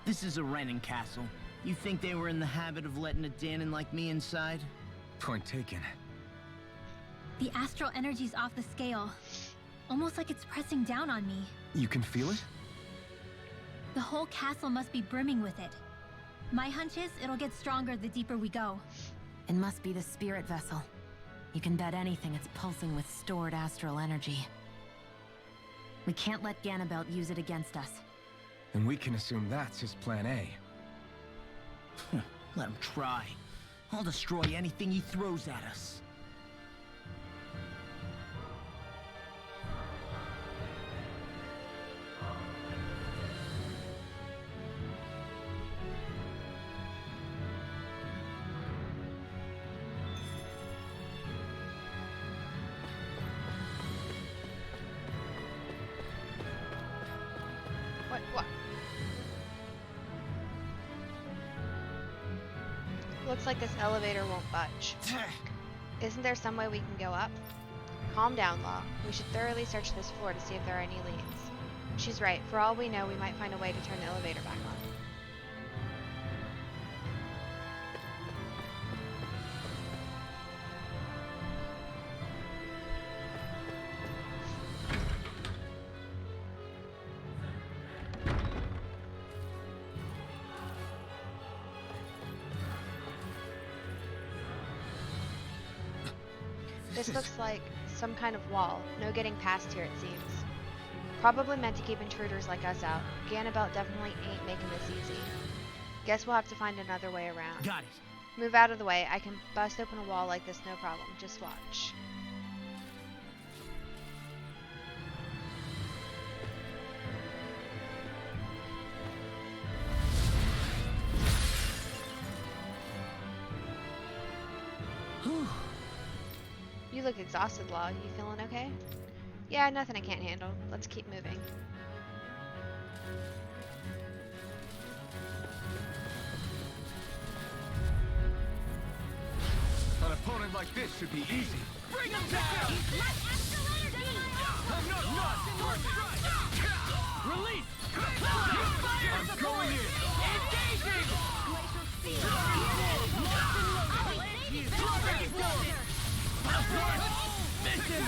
This is a Renin castle. You think they were in the habit of letting a Danon like me inside? Point taken. The astral energy's off the scale. Almost like it's pressing down on me. You can feel it? The whole castle must be brimming with it. My hunch is it'll get stronger the deeper we go. It must be the spirit vessel. You can bet anything it's pulsing with stored astral energy. We can't let Ganabelt use it against us. And we can assume that's his plan A. Let him try. I'll destroy anything he throws at us. What? Looks like this elevator won't budge. Isn't there some way we can go up? Calm down, Law. We should thoroughly search this floor to see if there are any leads. She's right. For all we know, we might find a way to turn the elevator back on. This looks like some kind of wall. No getting past here, it seems. Probably meant to keep intruders like us out. Ganabelt definitely ain't making this easy. Guess we'll have to find another way around. Got it. Move out of the way. I can bust open a wall like this, no problem. Just watch. You look exhausted, Law. You feeling okay? Yeah, nothing I can't handle. Let's keep moving. An opponent like this should be easy. Bring him down! I'm not Release! Fire I'm going in. Engaging! Mission!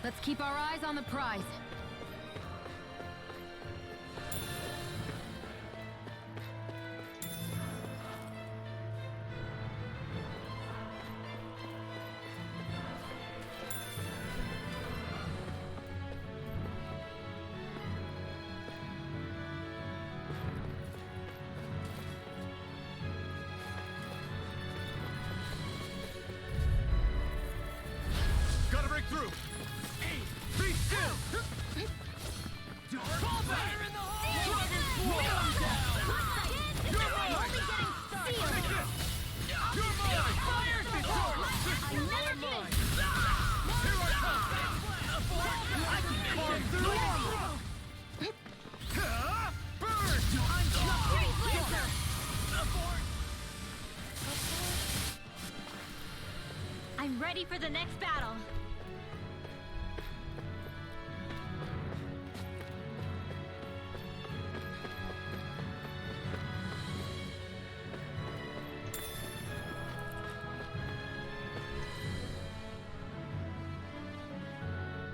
Let's keep our eyes on the prize. Gotta break through. Be still. Fall back! Dragon Swarm! You're mine! Take this! You're mine! Fire sword! I never mine! finished! Here I come! I can climb through! Burn! I'm ready for the next battle.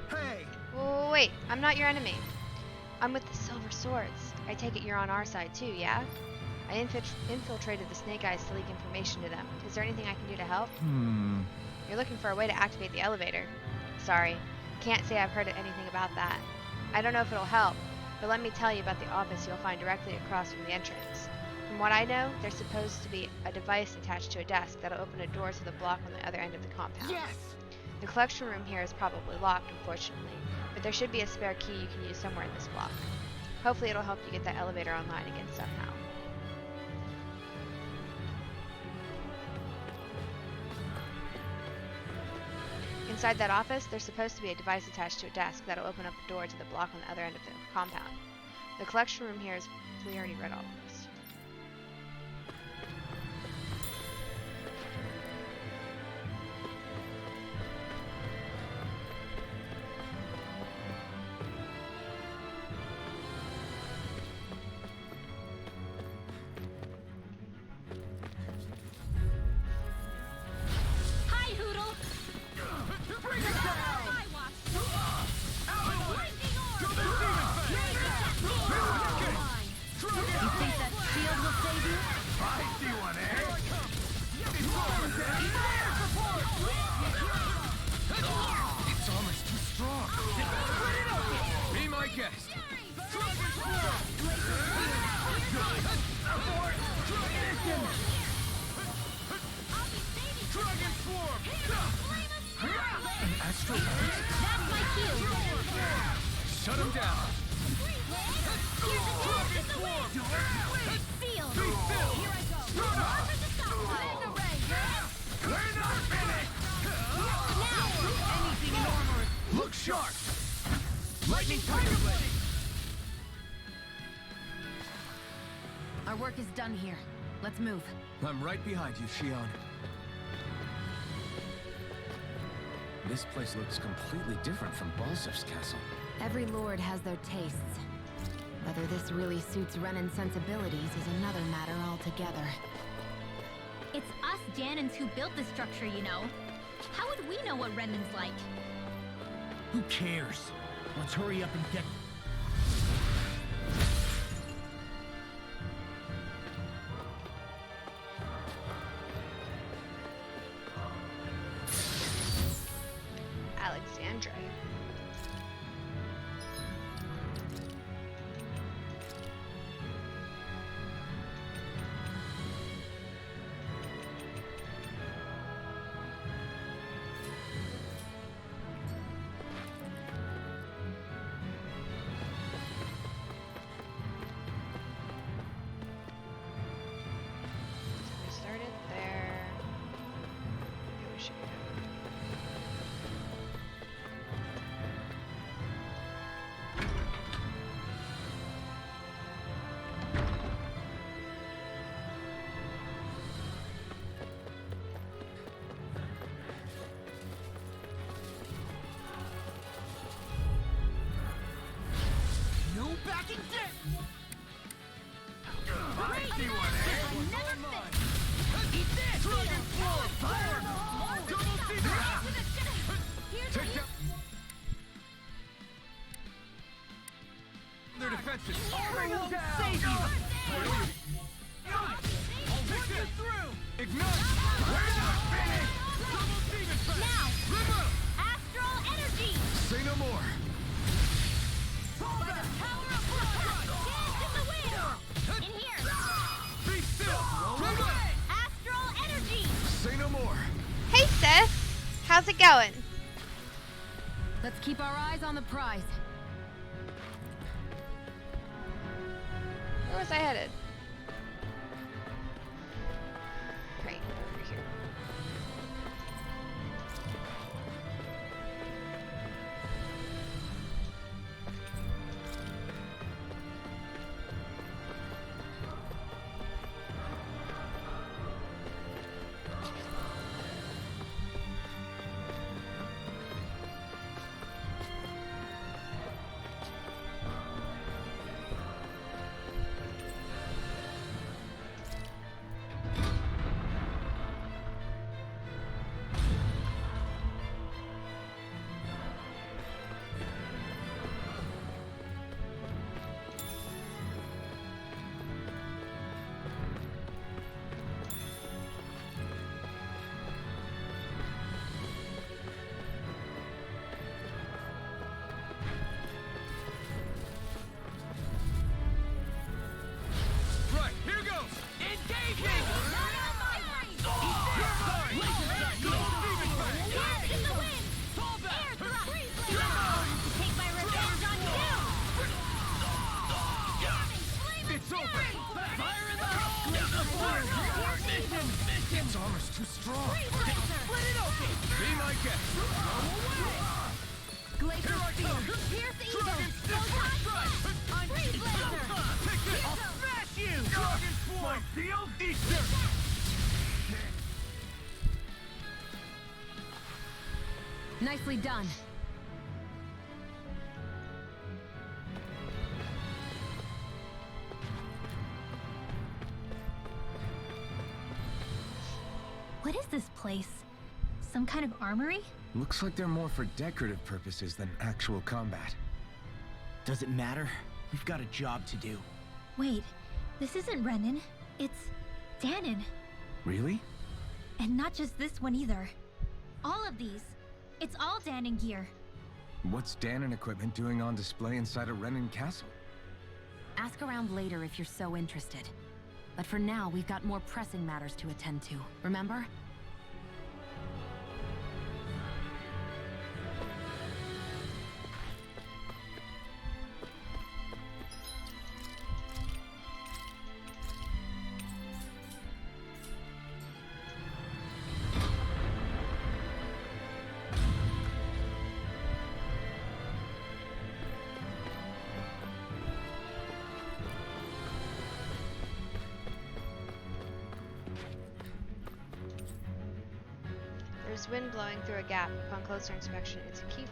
Hey! Oh, wait, I'm not your enemy. I'm with the Silver Swords. I take it you're on our side too, yeah? I infiltrated the Snake Eyes to leak information to them. Is there anything I can do to help? You're looking for a way to activate the elevator. Sorry, can't say I've heard anything about that. I don't know if it'll help, but let me tell you about the office you'll find directly across from the entrance. From what I know, there's supposed to be a device attached to a desk that'll open a door to the block on the other end of the compound. Yes! The collection room here is probably locked, unfortunately, but there should be a spare key you can use somewhere in this block. Hopefully it'll help you get that elevator online again somehow. Inside that office, there's supposed to be a device attached to a desk that'll open up a door to the block on the other end of the compound. The collection room here is... We already read all of this. Hi, Hoodle! Bring it down! I watch. You think that shield will save you? I see one, eh? It's almost too strong. Be my guest. Dragon Swarm! An astral light? That's my cue. Shut him down. Dragon Swarm! Sealed. Be still! Here I go. Offer the stop. Mega ray. We're not finished. Anything in armor! Look sharp. Lightning Tiger Blade. Our work is done here. Let's move. I'm right behind you, Shion. This place looks completely different from Balzef's castle. Every lord has their tastes. Whether this really suits Renan's sensibilities is another matter altogether. It's us Janins who built this structure, you know. How would we know what Renan's like? Who cares? Let's hurry up and get... Alexandra. easy one, eh? Eat this! Dragon Floor! Fire! Double fever! Take down Their defenses! Bring them down! Save you! I'll take this through! Ignite! We're not finished! Double demon fest! Now! River! Astral energy! Say no more. By the power of blood! Dance in the wind! In here! Be still! River! Astral energy! Say no more. Hey sis, how's it going? Let's keep our eyes on the prize. Where was I headed? Right, over here. Right, here goes! Engaging! Dance in the wind! Air thrust! Take my revenge on you! It's over! Fire in the hole! Its armor's too strong. Split it open! Be my guest! Glacier Spear. Pierce evil! Dragon Go Strike! time! Freeze laser! Take this! I'll smash you! Dragon Swarm! Deal? Easter! Nicely done. What is this place? Some kind of armory? Looks like they're more for decorative purposes than actual combat. Does it matter? We've got a job to do. Wait, this isn't Renan. It's Danon. Really? And not just this one either. All of these. It's all Danon gear. What's Danon equipment doing on display inside a Renan castle? Ask around later if you're so interested. But for now, we've got more pressing matters to attend to, remember? There's wind blowing through a gap. Upon closer inspection, it's a keyhole.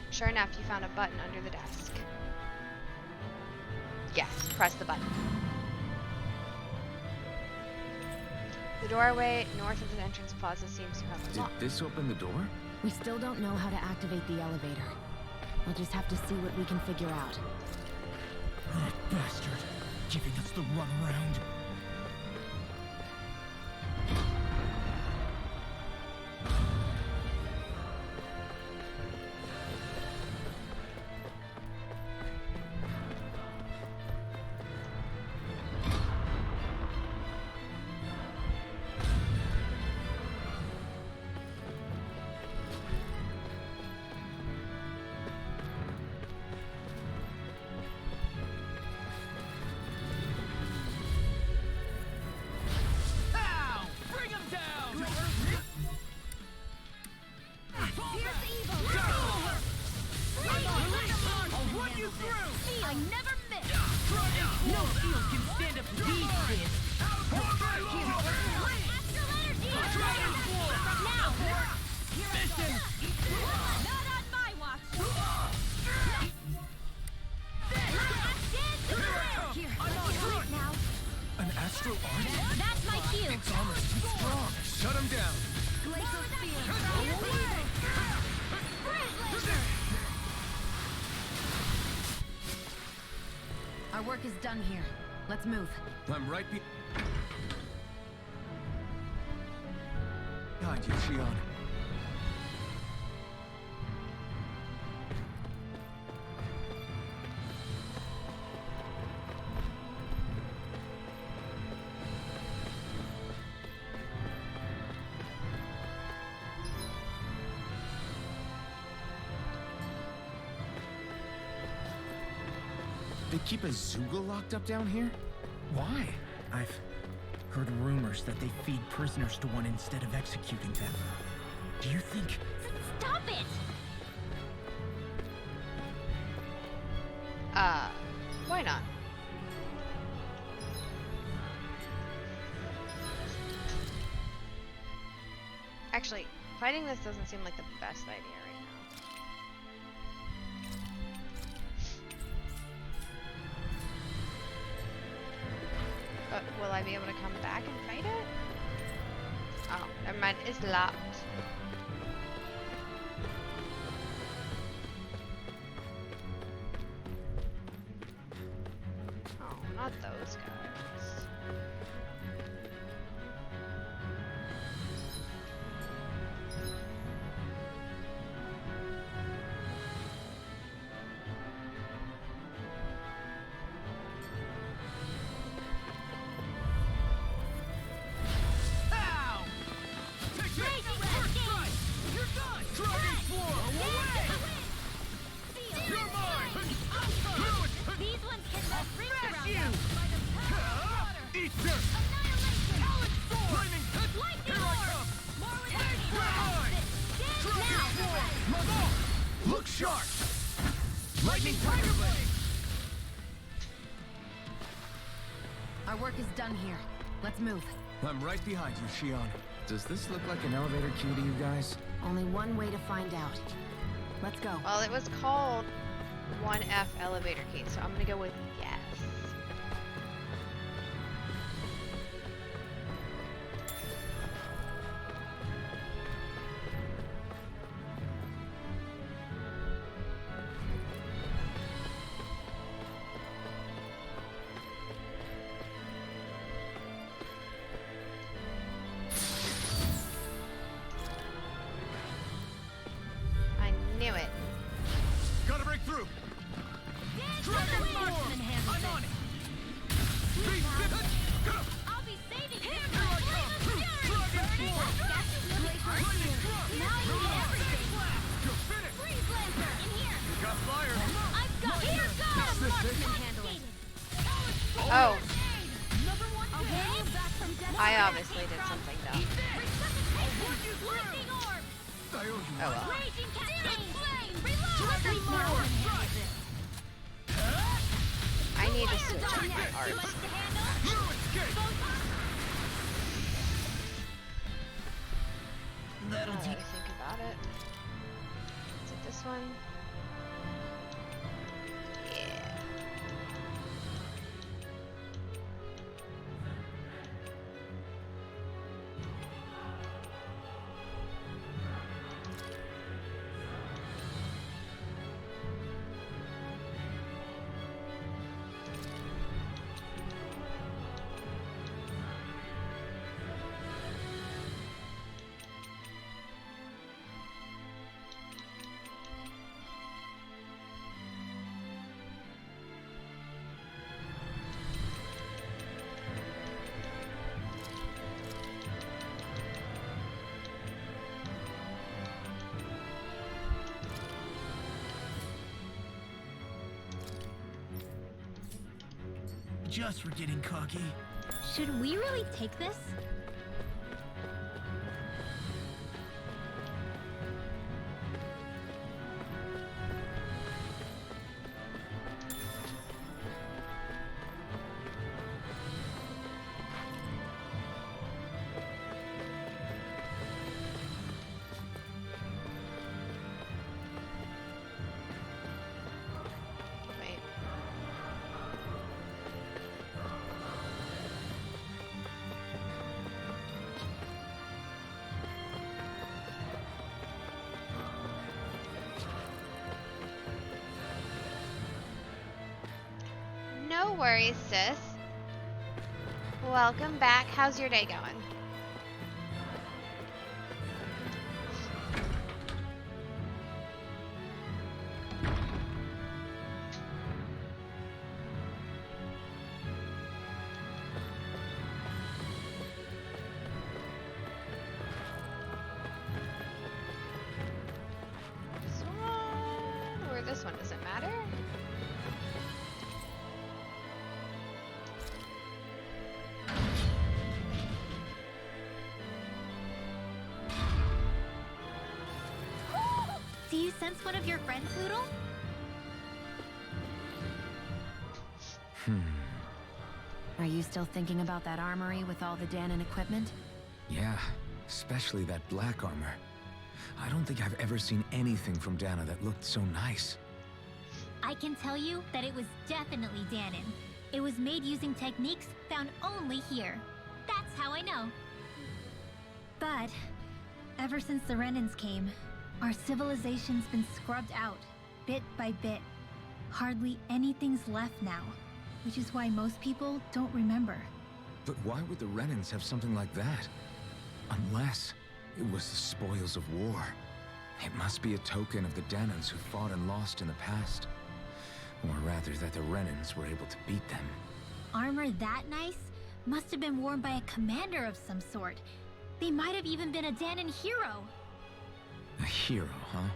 Sure enough, you found a button under the desk. Yes, press the button. The doorway north of the entrance plaza seems to have Did unlocked. this open the door? We still don't know how to activate the elevator. We'll just have to see what we can figure out. That bastard, giving us the runaround. Our work is done here. Let's move. I'm right behind you, Shion. They keep a Zoogle locked up down here? Why? I've heard rumors that they feed prisoners to one instead of executing them. Do you think... Stop it! Why not? Actually, fighting this doesn't seem like the best idea right now. But will I be able to come back and fight it? Oh, never mind. It's locked. Oh, not those guys. Look sharp! Lightning Tiger Blade! Our work is done here. Let's move. I'm right behind you, Shion. Does this look like an elevator key to you guys? Only one way to find out. Let's go. Well, it was called 1F elevator key, so I'm gonna go with yes. Knew it. Gotta break through! Dragon Form! I'm on it! I'll be saving you from the flame of fury! Now you get everything! Freeze Lancer! In here! Got fire! I've got here goes! This it? Can handle it! Oh, I'll bring you back from death. I obviously did something dumb. Lightning Orb! I owe you Oh well. Raging Cascade! Flame! Reload! I need to switch up my arts. That'll Now do. that I think about it. Is it this one? Yeah. Just for getting cocky. Should we really take this? Wait. worries, sis. Welcome back. How's your day going? This one, or this one doesn't matter. Do you sense one of your friends, Poodle? Are you still thinking about that armory with all the Danon equipment? Yeah, especially that black armor. I don't think I've ever seen anything from Dana that looked so nice. I can tell you that it was definitely Danon. It was made using techniques found only here. That's how I know. But ever since the Renans came, our civilization's been scrubbed out, bit by bit. Hardly anything's left now, which is why most people don't remember. But why would the Renans have something like that? Unless it was the spoils of war. It must be a token of the Danans who fought and lost in the past. Or rather, that the Renans were able to beat them. Armor that nice must have been worn by a commander of some sort. They might have even been a Danon hero. A hero, huh?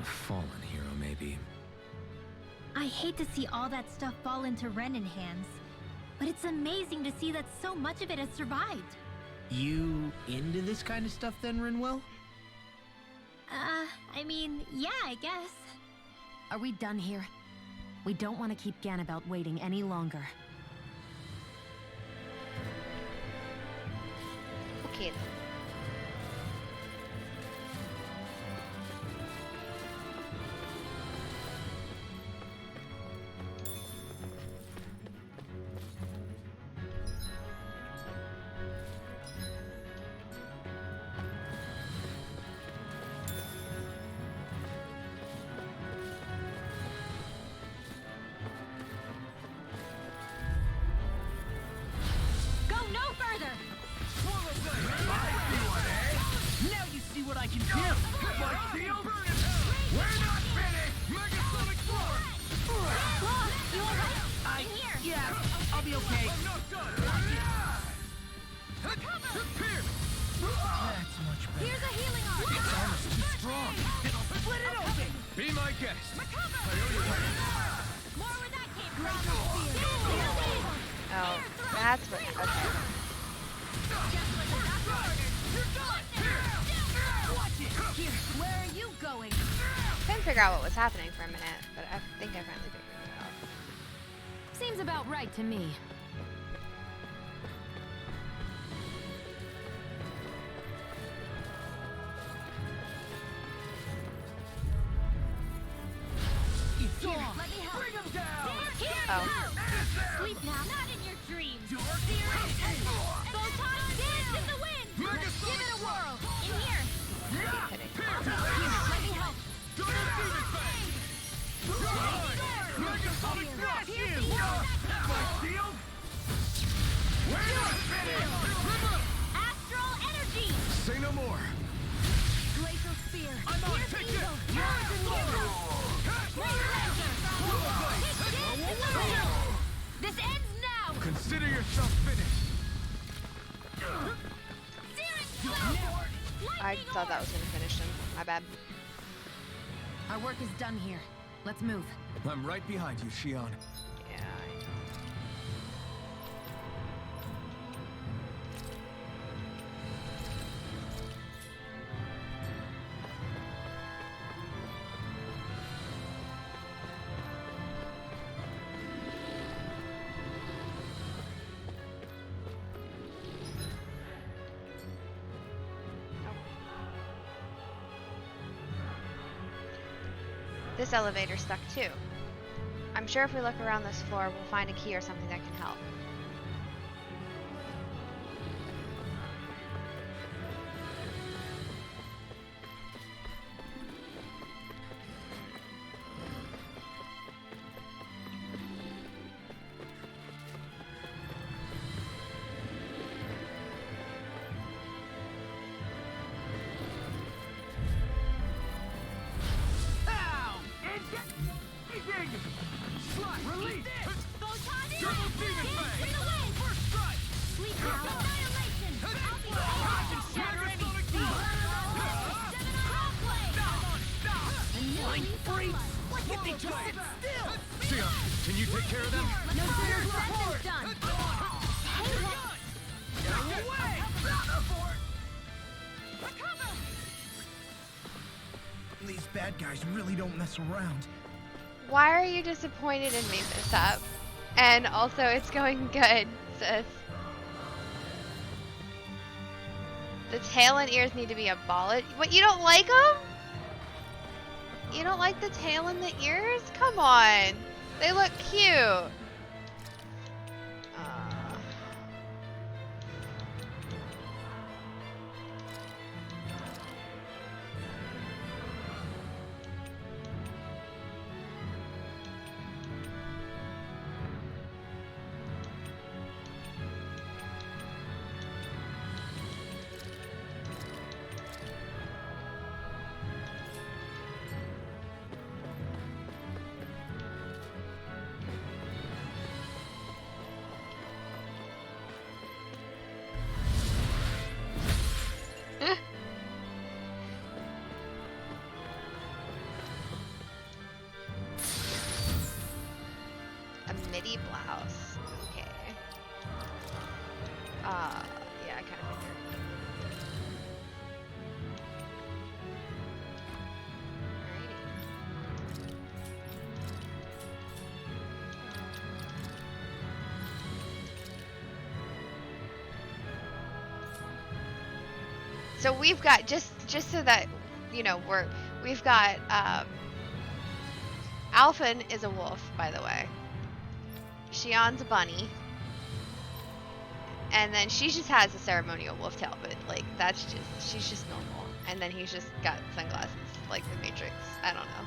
A fallen hero, maybe. I hate to see all that stuff fall into Renan hands, but it's amazing to see that so much of it has survived. You into this kind of stuff then, Rinwell? I mean, yeah, I guess. Are we done here? We don't want to keep Ganabelt waiting any longer. Okay then. Go no further! Now you see what I can do! My shield? We're not finished! Megasonic Force! Claw, you alright? In here! Yeah, I'll be okay. I'm not done! Here! That's much better. Here's a healing arm! It's almost too strong. It'll split it open! Be my guest! More where that came from! Oh, that's what. Okay. Here, where are you going? Couldn't figure out what was happening for a minute, but I think I finally figured it out. Seems about right to me. It's on! Let me help. Bring him down! Here! Oh. Sleep now. Not in your dreams. Photon dance in the wind. Let's give it a whirl. In here. Keep hitting. Let me help. Megasonic Thrust! Piercing. My shield? We're not finished! Astral energy. Say no more! Glacial spear. I'm on Pierce ticket! eagle. Rise and roar! This ends now. Consider yourself finished! I thought that was gonna finish him. My bad. Our work is done here. Let's move. I'm right behind you, Shion. Yeah, I know. This elevator's stuck too. I'm sure if we look around this floor, we'll find a key or something that can help. Release! Photon Double demon fang! for the win! First strike! Sleep out! Annihilation! I'll be Flying freaks! What Look at just sit still! Sia, can you take care of them? No sooner said than done. Hey, what? Get away! These bad guys really don't mess around. Why are you disappointed in me, Miss Up? And also, it's going good, sis. The tail and ears need to be abolished. What, you don't like them? You don't like the tail and the ears? Come on. They look cute. A midi blouse. Okay. Yeah, I kind of figured. Alrighty. So we've got just so that you know we've got Alphen is a wolf, by the way. Shion's a bunny. And then she just has a ceremonial wolf tail, but like that's just she's just normal. And then he's just got sunglasses like the Matrix. I don't know.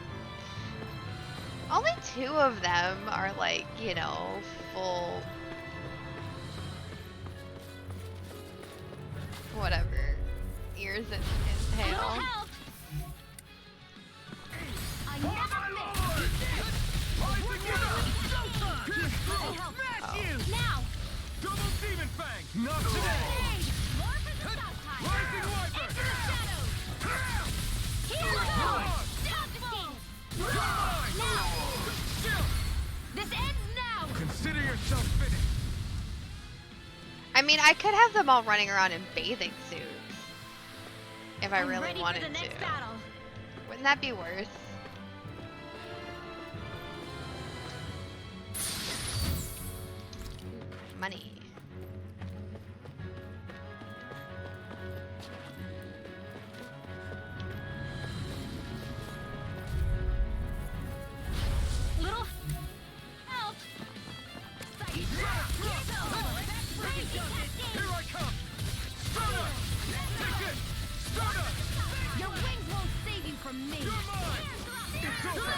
Only 2 of them are like, you know, full whatever. Ears and tail. I never miss. Now. Double demon fang! Not today! Rising Wyvern! Into the shadows! Here we go! Now! This ends now! Consider yourself finished! I mean, I could have them all running around in bathing suits. If I really ready wanted for the next to. battle. Wouldn't that be worse? Money. Little help! Here I come! Stunner! Take it! Stunner! Your wings won't save you from me! You're mine! It's over!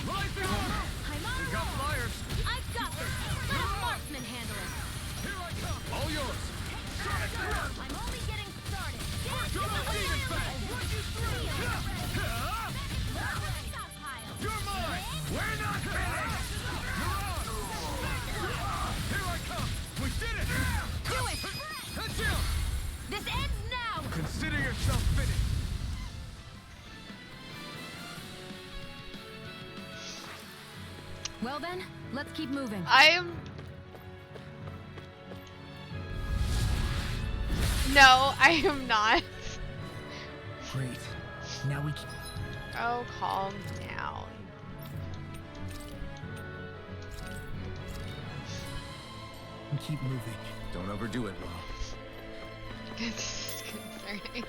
Rising armor! I'm on We a got roll! flyers! I've got this! Let a marksman handle it! Here I come! All yours! I'm only getting started! Double demon fang! You're mine! We're not finished! Here I come! We did it! Do it! That's you! This ends now! Consider yourself finished! Well then, let's keep moving. No, I am not. Great. Now we can... Oh, calm down. keep moving. Don't overdo it, Law. This is concerning.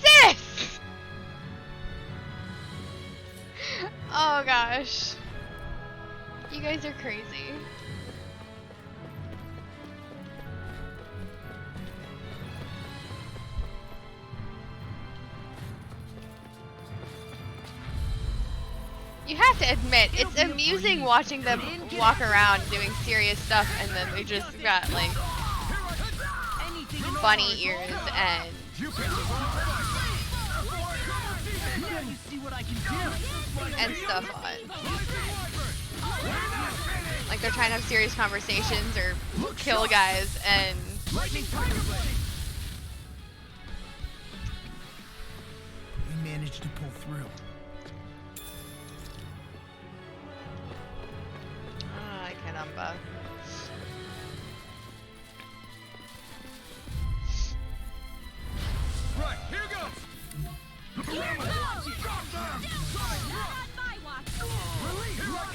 Sis! Oh gosh. You guys are crazy. You have to admit, it's amusing watching them walk around doing serious stuff and then they just got like bunny ears and stuff on. Like they're trying to have serious conversations or kill guys and We managed to pull through. ah, caramba. Right, here goes! Here I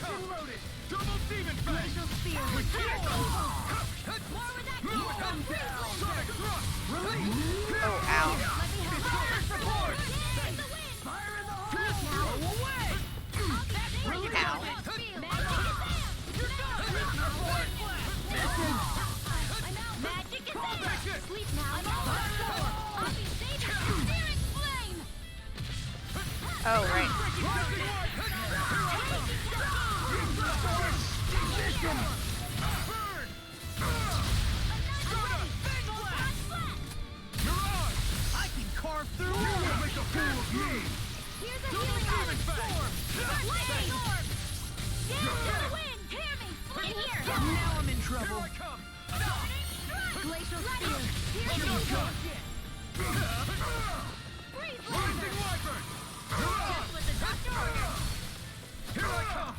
come! Double demon fang! Oh, ow. Ow. Oh, right. I can carve through you! Make a fool of me! Here's a healing orb! Lightning orb! Get to the wind! Hear me! In here! Now I'm in Here trouble. I come! Glacial spear! Here's your go! Freeze Rising wyvern! Just what the doctor ordered! Here I come!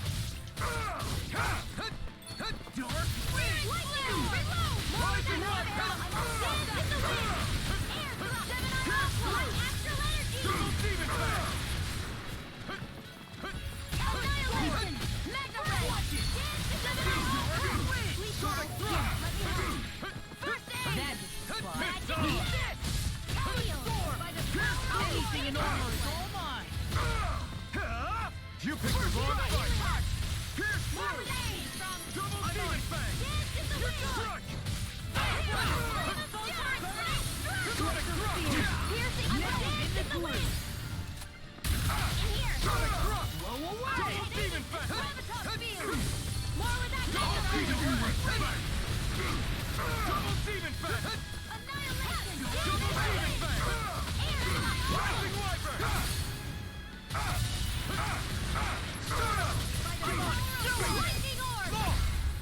Dark. Lightning! Reload! More than wyvern! Dance in the wind! Air! 7 on one! Astral energy! Double demon fang! Annihilation! Mega ray! Dance in the wind! Sweet Sonic ball! thrust! Let me have! First aid! Magic It's resist! Heal! By the power! Anything in armor is all mine. You picked the wrong fight! Pierce More through! with aid from Double demon fang! Dance in the wind! Struck! Sonic piercing dance in the wind! In here! Sonic thrust! Blow away! Double demon fang! Gravitas field! More with that Double mega demon ray! fang! Double demon fang! Annihilation! Double demon fang! Air! Rising wyvern! Start up! Lightning orb!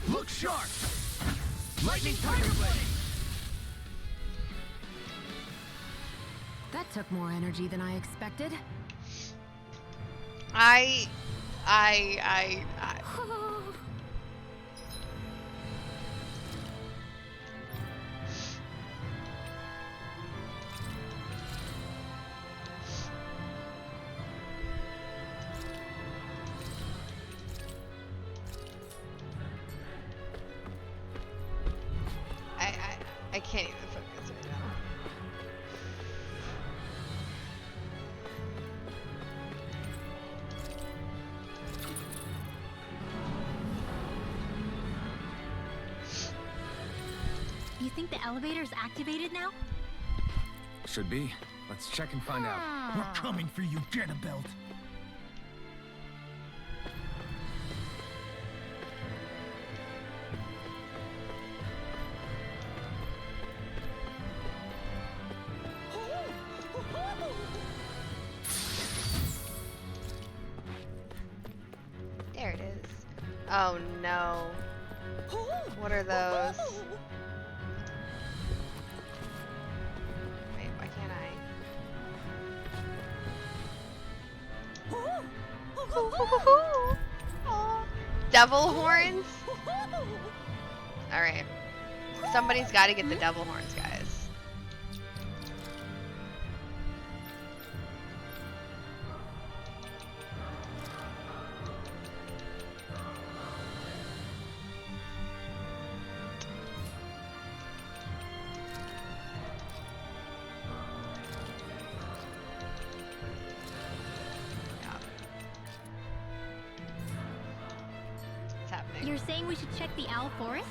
Look sharp! Lightning tiger blade! That took more energy than I expected. I I can't even focus right now. You think the elevator's activated now? Should be. Let's check and find out. We're coming for you, Janabelt. There it is. Oh no. What are those? Wait, why can't I? Aw. Devil horns? Alright. Somebody's gotta get the devil horns, guys. What's happening? You're saying we should check the Owl Forest?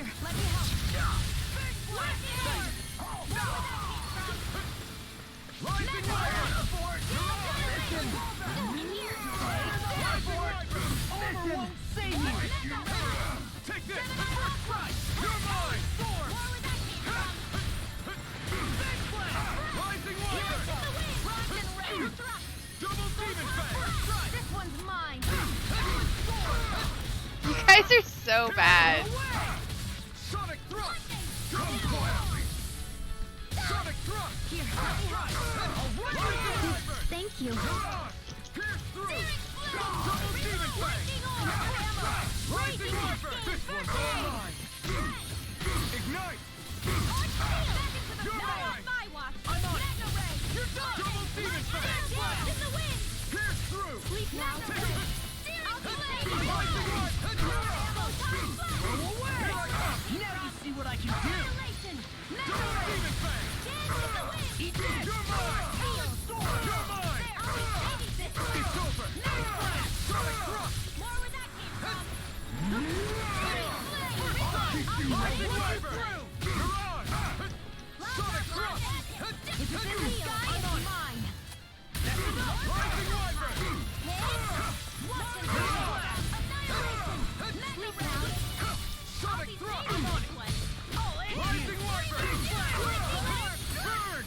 Here, let me help. Rising fire! Armor won't save you! Take this! You're mine! Rising water! Double demon fang! This one's mine. You guys are so bad. Sonic thrust! Come quietly! Sonic thrust! Here, let me help. Thank you. Pierce through! Double demon fang! Rising Viper! This one's all mine! Ignite! You're mine! My watch. I'm on it! Mega ray. You're done! Double demon fang! Dance in the wind. Pierce through! Sleep now. Rising Viper! Go away! Now you see what I can do! Double demon fang! Eat this! You're mine! You're mine! It's over! Sonic thrust! Rising Viper! Mirage! Sonic thrust! If it's in the sky, it's mine. Rising Viper! Sonic thrust! Rising Viper! Burn!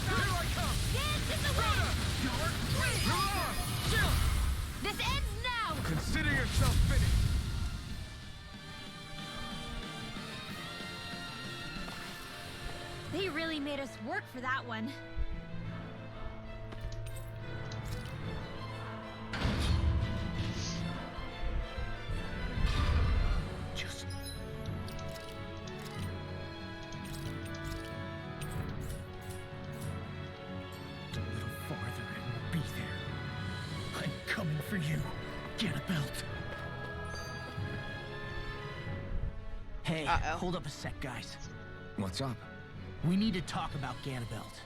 Here I come! Mirage! Chill! This ends now. Consider yourself finished! They really made us work for that one. Just... a little farther and we'll be there. I'm coming for you. Get a belt. Hey, Uh-oh. hold up a sec, guys. What's up? We need to talk about Ganabelt.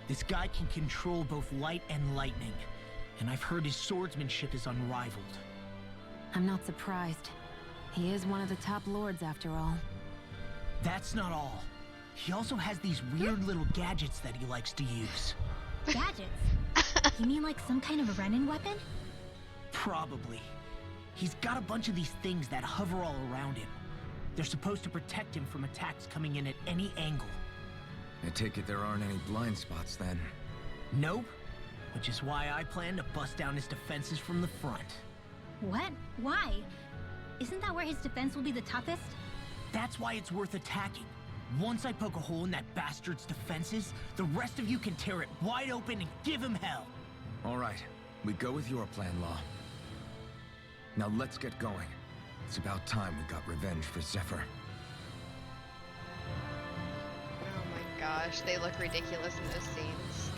This guy can control both light and lightning, and I've heard his swordsmanship is unrivaled. I'm not surprised. He is one of the top lords after all. That's not all. He also has these weird little gadgets that he likes to use. Gadgets? You mean like some kind of a Renin weapon? Probably. He's got a bunch of these things that hover all around him. They're supposed to protect him from attacks coming in at any angle. I take it there aren't any blind spots then. Nope. Which is why I plan to bust down his defenses from the front. What? Why? Isn't that where his defense will be the toughest? That's why it's worth attacking. Once I poke a hole in that bastard's defenses, the rest of you can tear it wide open and give him hell. All right, we go with your plan, Law. Now let's get going. It's about time we got revenge for Zephyr. Oh my gosh, they look ridiculous in those scenes.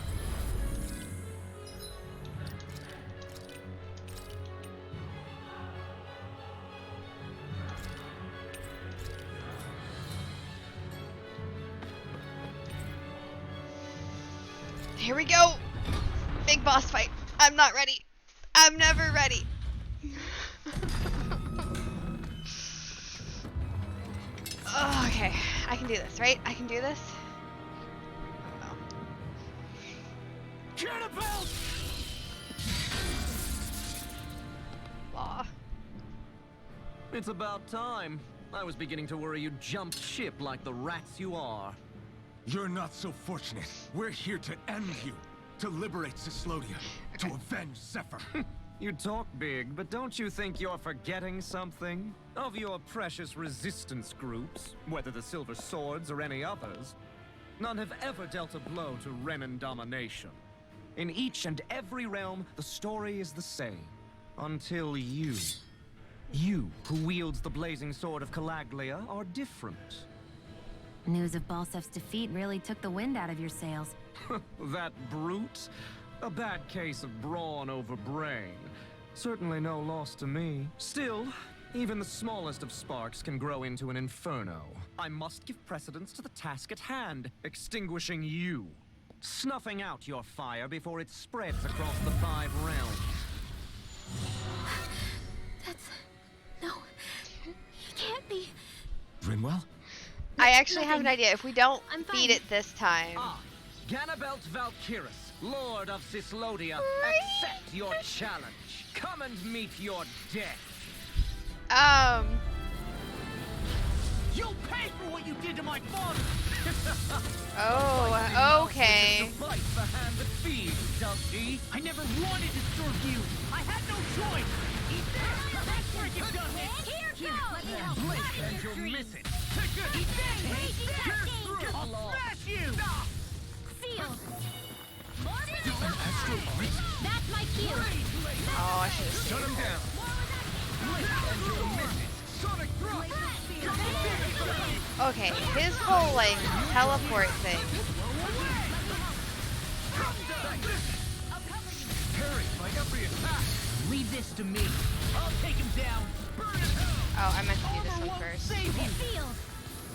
Here we go! Big boss fight. I'm not ready. I'm never ready. Oh, okay, I can do this, right? I can do this. Oh. Cannibal! Law. It's about time. I was beginning to worry you jumped ship like the rats you are. You're not so fortunate. We're here to end you. To liberate Cyslodia. To avenge Zephyr. You talk big, but don't you think you're forgetting something? Of your precious resistance groups, whether the Silver Swords or any others, none have ever dealt a blow to Renin domination. In each and every realm, the story is the same. Until you. You, who wields the blazing sword of Calaglia, are different. News of Balsef's defeat really took the wind out of your sails. That brute? A bad case of brawn over brain. Certainly no loss to me. Still, even the smallest of sparks can grow into an inferno. I must give precedence to the task at hand, extinguishing you. Snuffing out your fire before it spreads across the 5 realms. That's... no. actually have an idea. If we don't I'm beat fine. it this time, Ah, Ganabelt Valkyrus, Lord of Cislodia, accept your challenge. Come and meet your death. You'll pay for what you did to my father! oh, okay. Fight the hand that feeds, does he? I never wanted to serve you! I had no choice! Eat this! That's where you've done it! Here goes! Let me help. Blink and you'll miss it. Eat this! Raging testing! I'll smash you! Feel! That's my cue. Oh, I should have. Shut him down. Blink and you'll miss it. Sonic thrust. Okay, his whole like teleport thing. Parry by every attack. Leave this to me. I'll take him down. Oh, I meant to do this one first. Feel!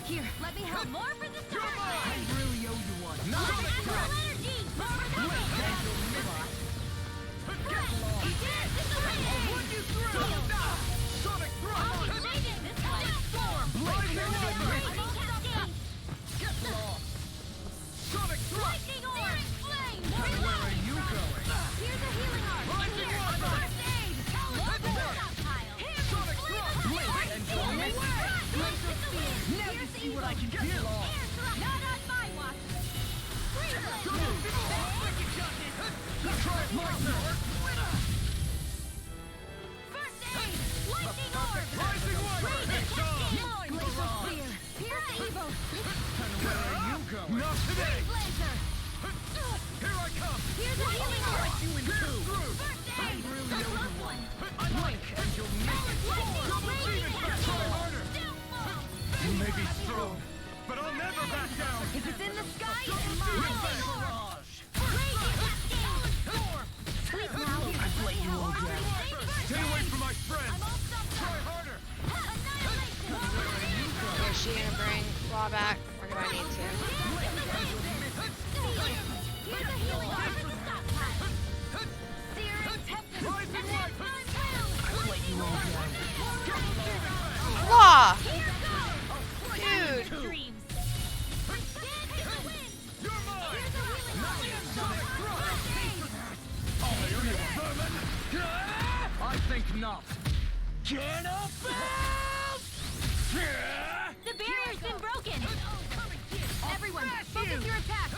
Here, let me help. More for the start! I really owe you one. Actual energy! Sonic thrust. Sonic thrust. Lightning orb! Flame! Where are you going? Here's a healing arm! Here! First aid! Look at the stockpile! Sonic thrust. Blink and you'll miss it. Now you see what I can do. Not on my watch! Try it, Monster. First aid! Lightning orb! Rising Wyvern. Here's the Evo! And where are you going? Not today. Blazer! Here I come. Here's a healing orb! You in two. First aid! A rough one! Blink and you'll miss it. Double team it. Try harder. You may be strong, but I'll never back down. If it's in the sky, it's mine! Barrage. Please now! I've let you all down. Stay away from my friends. Try harder. Is she gonna bring Law back? Or do I need to? Here's a healing arm for the stockpile! Searing tempest! Rising Wyvern. I've let you all down. Law! Here goes! Dude! Dreams! Stand in the wind! You're mine. Here's a healing arm! I think not. The barrier's been broken! Everyone, focus your attack!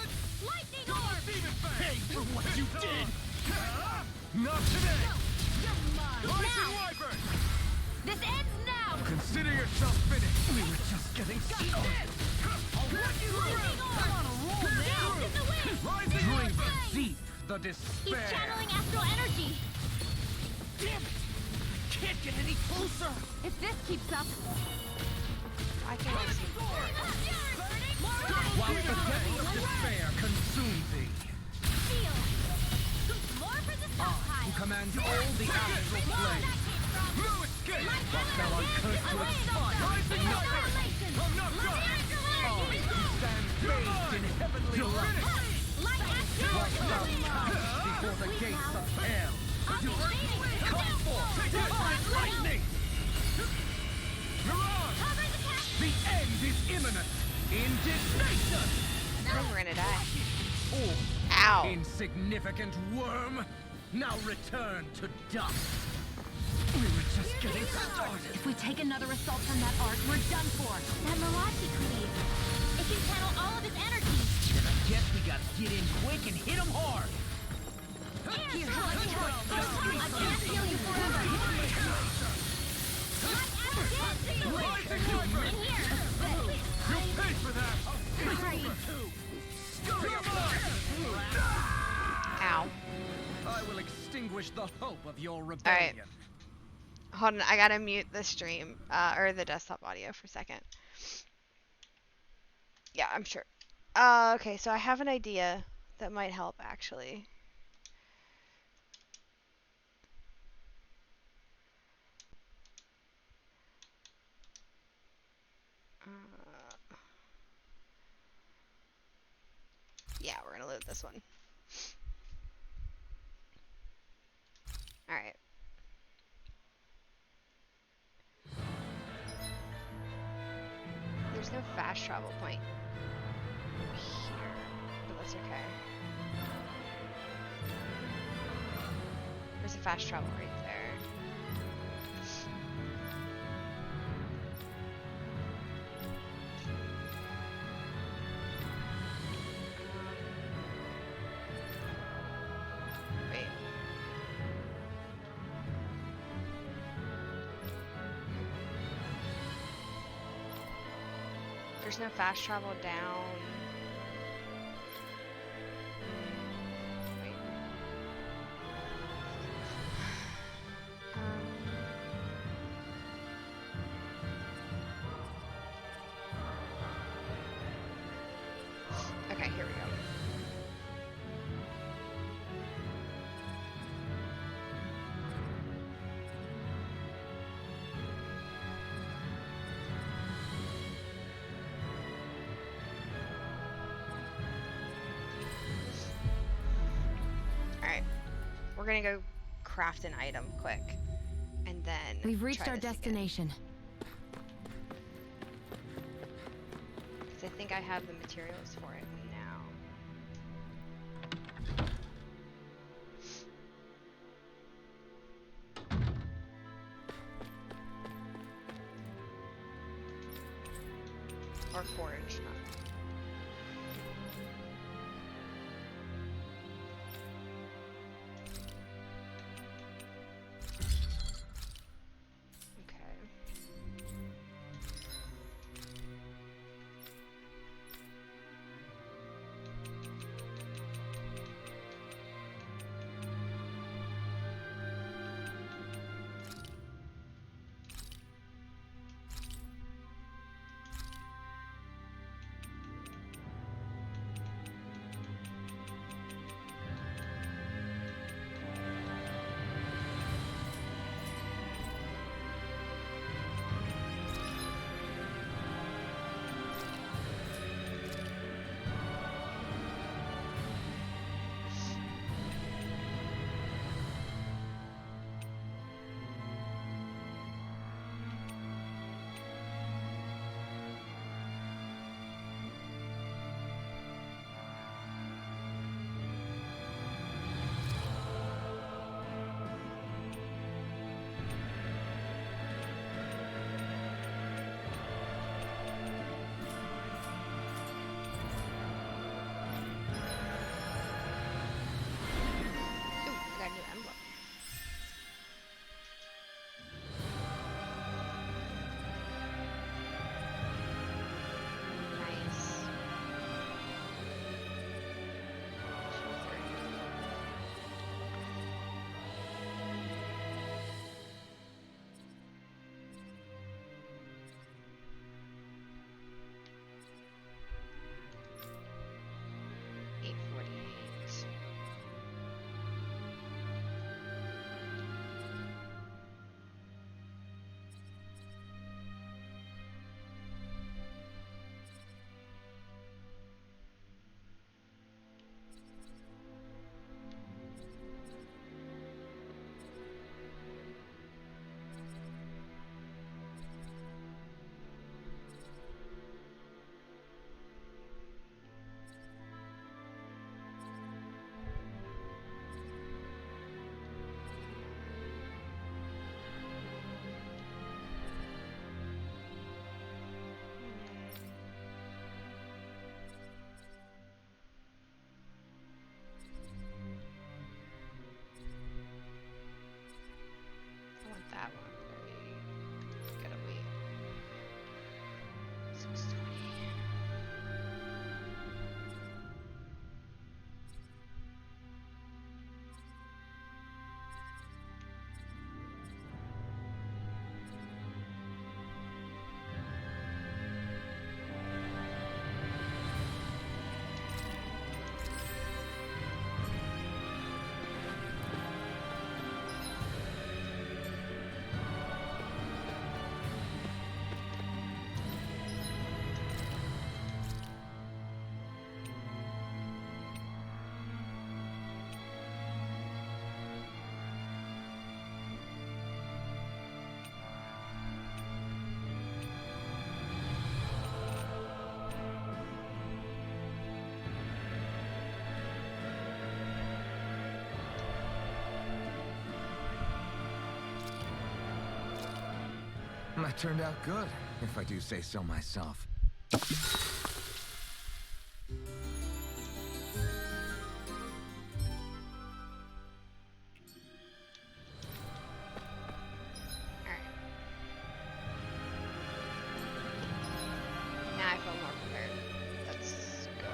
Lightning orb! Pay for what you did. Not today. Rising Wyvern. This ends now! Consider yourself finished. We were just getting started. Lightning orb! Now! In the wind! Rising Wyvern. Deep the He's despair. channeling astral energy! Damn it! Can't get any closer! If this keeps up... I can like see. While the devil of despair consume thee. Seal! More for the stockpile! Who commands all the astral planes. No escape! While thou art cursed to expire. Rising nothing. I'm not done. You stand bathed in heavenly light. While thou cowerest before the gates of hell. Come forth! Divine lightning! Mirage! The end is imminent! Indignation! I think we're gonna die. Oh, Ow. insignificant worm! Now return to dust! We were just getting started! If we take another assault from that arc, we're done for. That mirage he created. It can channel all of his energy. Then I guess we gotta get in quick and hit him hard. Here, let me help. I can't heal you forever. Rising Wyvern! In here. You'll pay for that! Sorry. Scurry up! Ow. I will extinguish the hope of your rebellion. Hold on, I gotta mute the stream, or the desktop audio for a second. Yeah, I'm sure. Okay, so I have an idea that might help, actually. Yeah, we're gonna load this one. Alright. There's no no fast travel point here, but that's okay. There's a fast travel right there. Wait. There's no fast travel down. Wait. Okay, here we go. Alright. We're gonna go craft an item quick. And then We've reached try our this again. destination. 'Cause I think I have the materials for it now. Or forage, not. Okay. That turned out good, if I do say so myself. Now I feel more prepared. Let's go.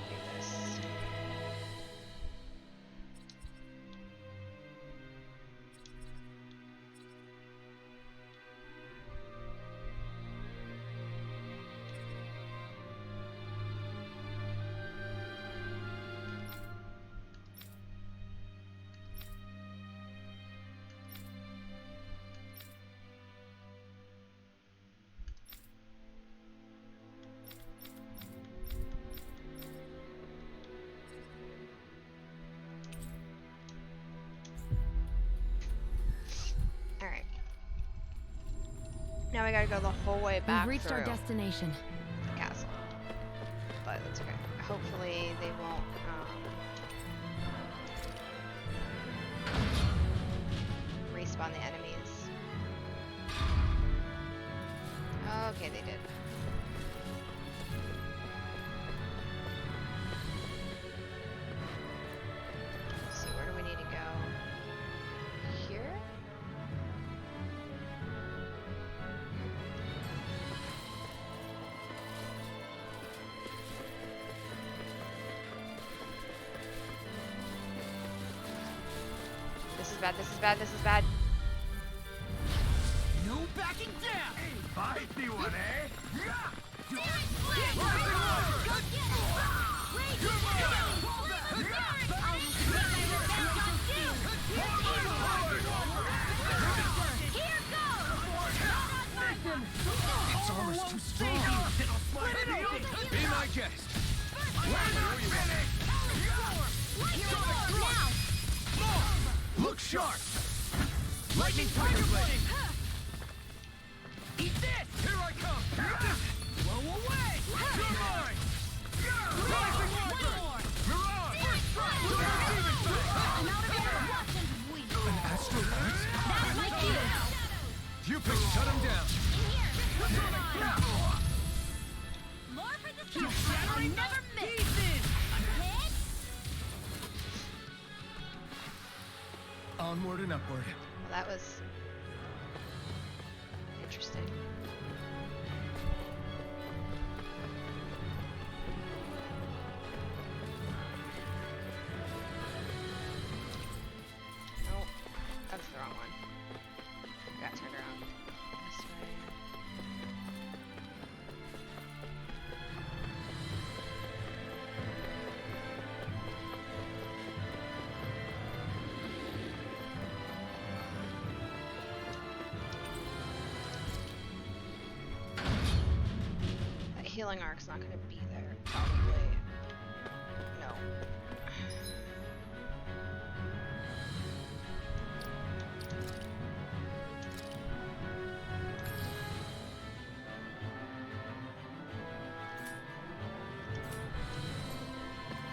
Do this. Alright. Now we gotta go the whole way back We've reached through our destination. the castle. But that's okay. Hopefully they won't, respawn the enemies. Okay, they did. Let's see, where do we need to go? Here? This is bad, this is bad, this is bad. No backing down! Feisty one, eh? It's almost too strong. Be my guest. Look sharp! Lightning tiger blade! Eat this! Here I come. Blow away! You're mine! Rising water! An astral axe? That's my cue. You can shut him down. More for the count. I'll never miss. Hit. Onward and upward. Well, that was interesting. Nope, that's the wrong one. Got turned around. This way. That healing arc's not gonna be there, probably. No.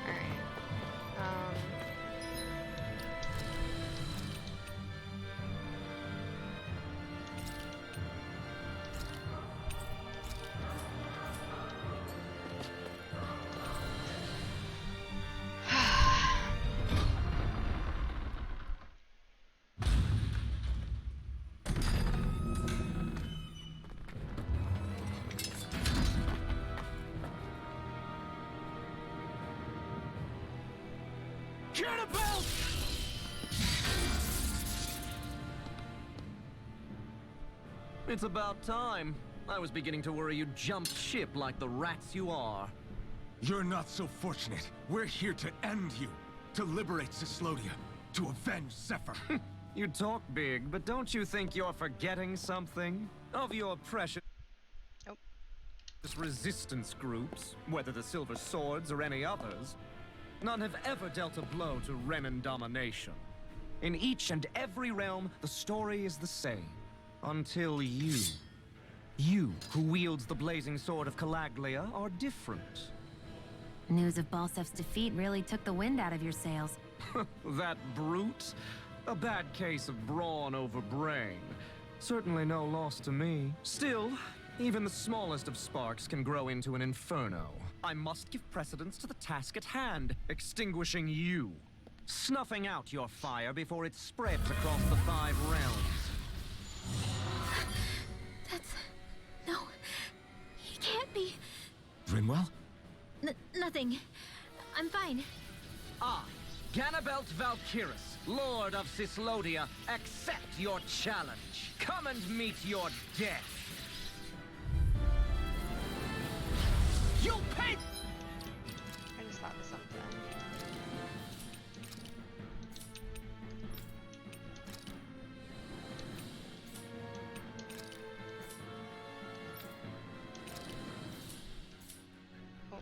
Alright. Cannibal! It's about time. I was beginning to worry you'd jumped ship like the rats you are. You're not so fortunate. We're here to end you. To liberate Cyslodia. To avenge Zephyr. You talk big, but don't you think you're forgetting something? Of your precious Nope. resistance groups, whether the Silver Swords or any others, none have ever dealt a blow to Renan domination. In each and every realm, the story is the same. Until you. You, who wields the blazing sword of Calaglia, are different. News of Balsef's defeat really took the wind out of your sails. That brute? A bad case of brawn over brain. Certainly no loss to me. Still, even the smallest of sparks can grow into an inferno. I must give precedence to the task at hand, extinguishing you. Snuffing out your fire before it spreads across the 5 realms. That's... No. He can't be. Rinwell? Nothing. I'm fine. I, Ganabelt Valkyrus, Lord of Cyslodia, accept your challenge. Come and meet your death. You pay! I just thought of something. Oh.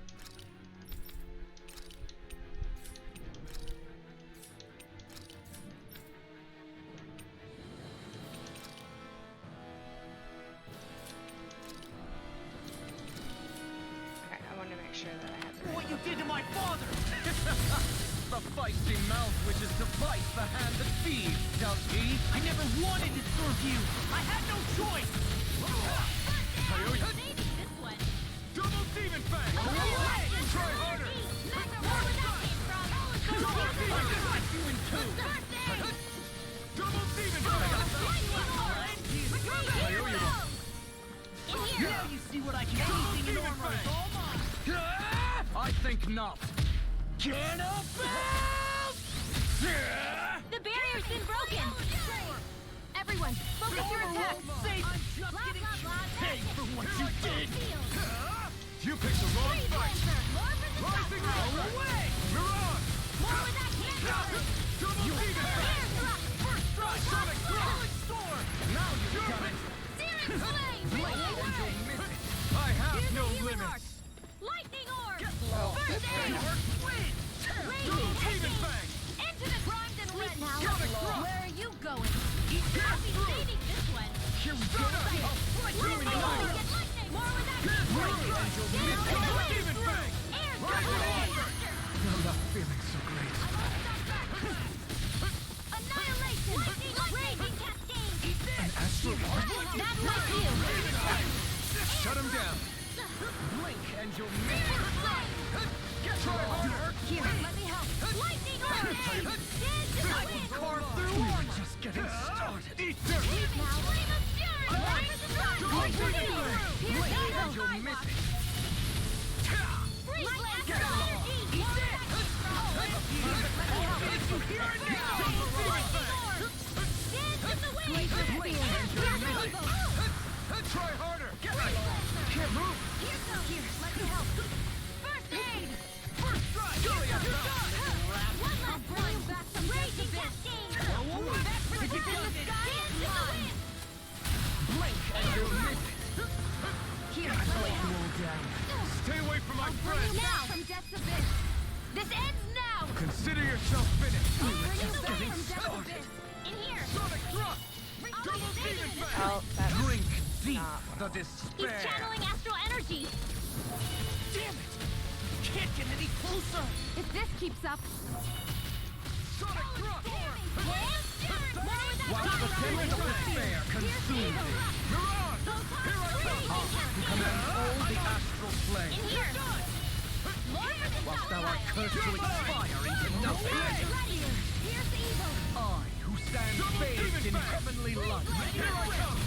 Okay, I wanted to make sure that I had the right What you did to my father! The feisty mouth wishes to bite the hand that feeds, does he? I never wanted to serve you! I had no choice! Maybe this one. Double Demon Fang! Try harder! Mega, where would that came from? I just like you in two! Double Demon Fang! In here. Now you see what I can do! Anything in armor is all mine! I think not. The barrier's been broken! Everyone, focus your attack! I'm just getting paid for what you did! You picked the wrong fight! Rising Roll away! Mirage! More with that cannon. Double Demon Fang! First strike. Sonic Thrust! Now you've done it! Searing flame. Blade and you'll miss it! I have no limits! Lightning orb. First aid. Double Demon Fang! Into the primed and red now. Sonic Thrust! Where are you going? I'll be saving this one. Here we go! I'll flick you in the eye! Get lightning. More with that Break it and you'll miss it! Double Demon Fang! Air Rising blade. Roar! I'm not feeling so great. Annihilation. Raging cascade. An astral arc? That's my cue. Shut him down! Blink and you'll miss it! Try harder! Here, let me help. Lightning orb. Dance in the wind. Carve through armor! Just getting started! Eat Now, flame of fury. Rise and rise. Blink and you'll miss it! Freeze blast energy. If you hear it now! Dance in the wind. Blink and you'll miss it! Try harder! Can't move! Here, let me help. First aid. First strike! One last bring you back some raging cascade. Dance in the sky and in the wind. Blink and you'll miss it! Here, let me help. Stay away from my Bring you friend! now from death's abyss. This ends now. Consider yourself finished! Bring you away from death's abyss. In here. Sonic Thrust! Double Demon Fang! Oh, that's Drink deep not the He's despair! channeling astral energy. Damn it! Can't get any closer! If this keeps up, Sonic Thrust! While While the pillars of despair consume thee! Mirage! Here I come! To command all the astral In flame! here. Whilst thou art cursed to expire into nothing! Here's the evil. I, who stand bathed in heavenly light! Here I come!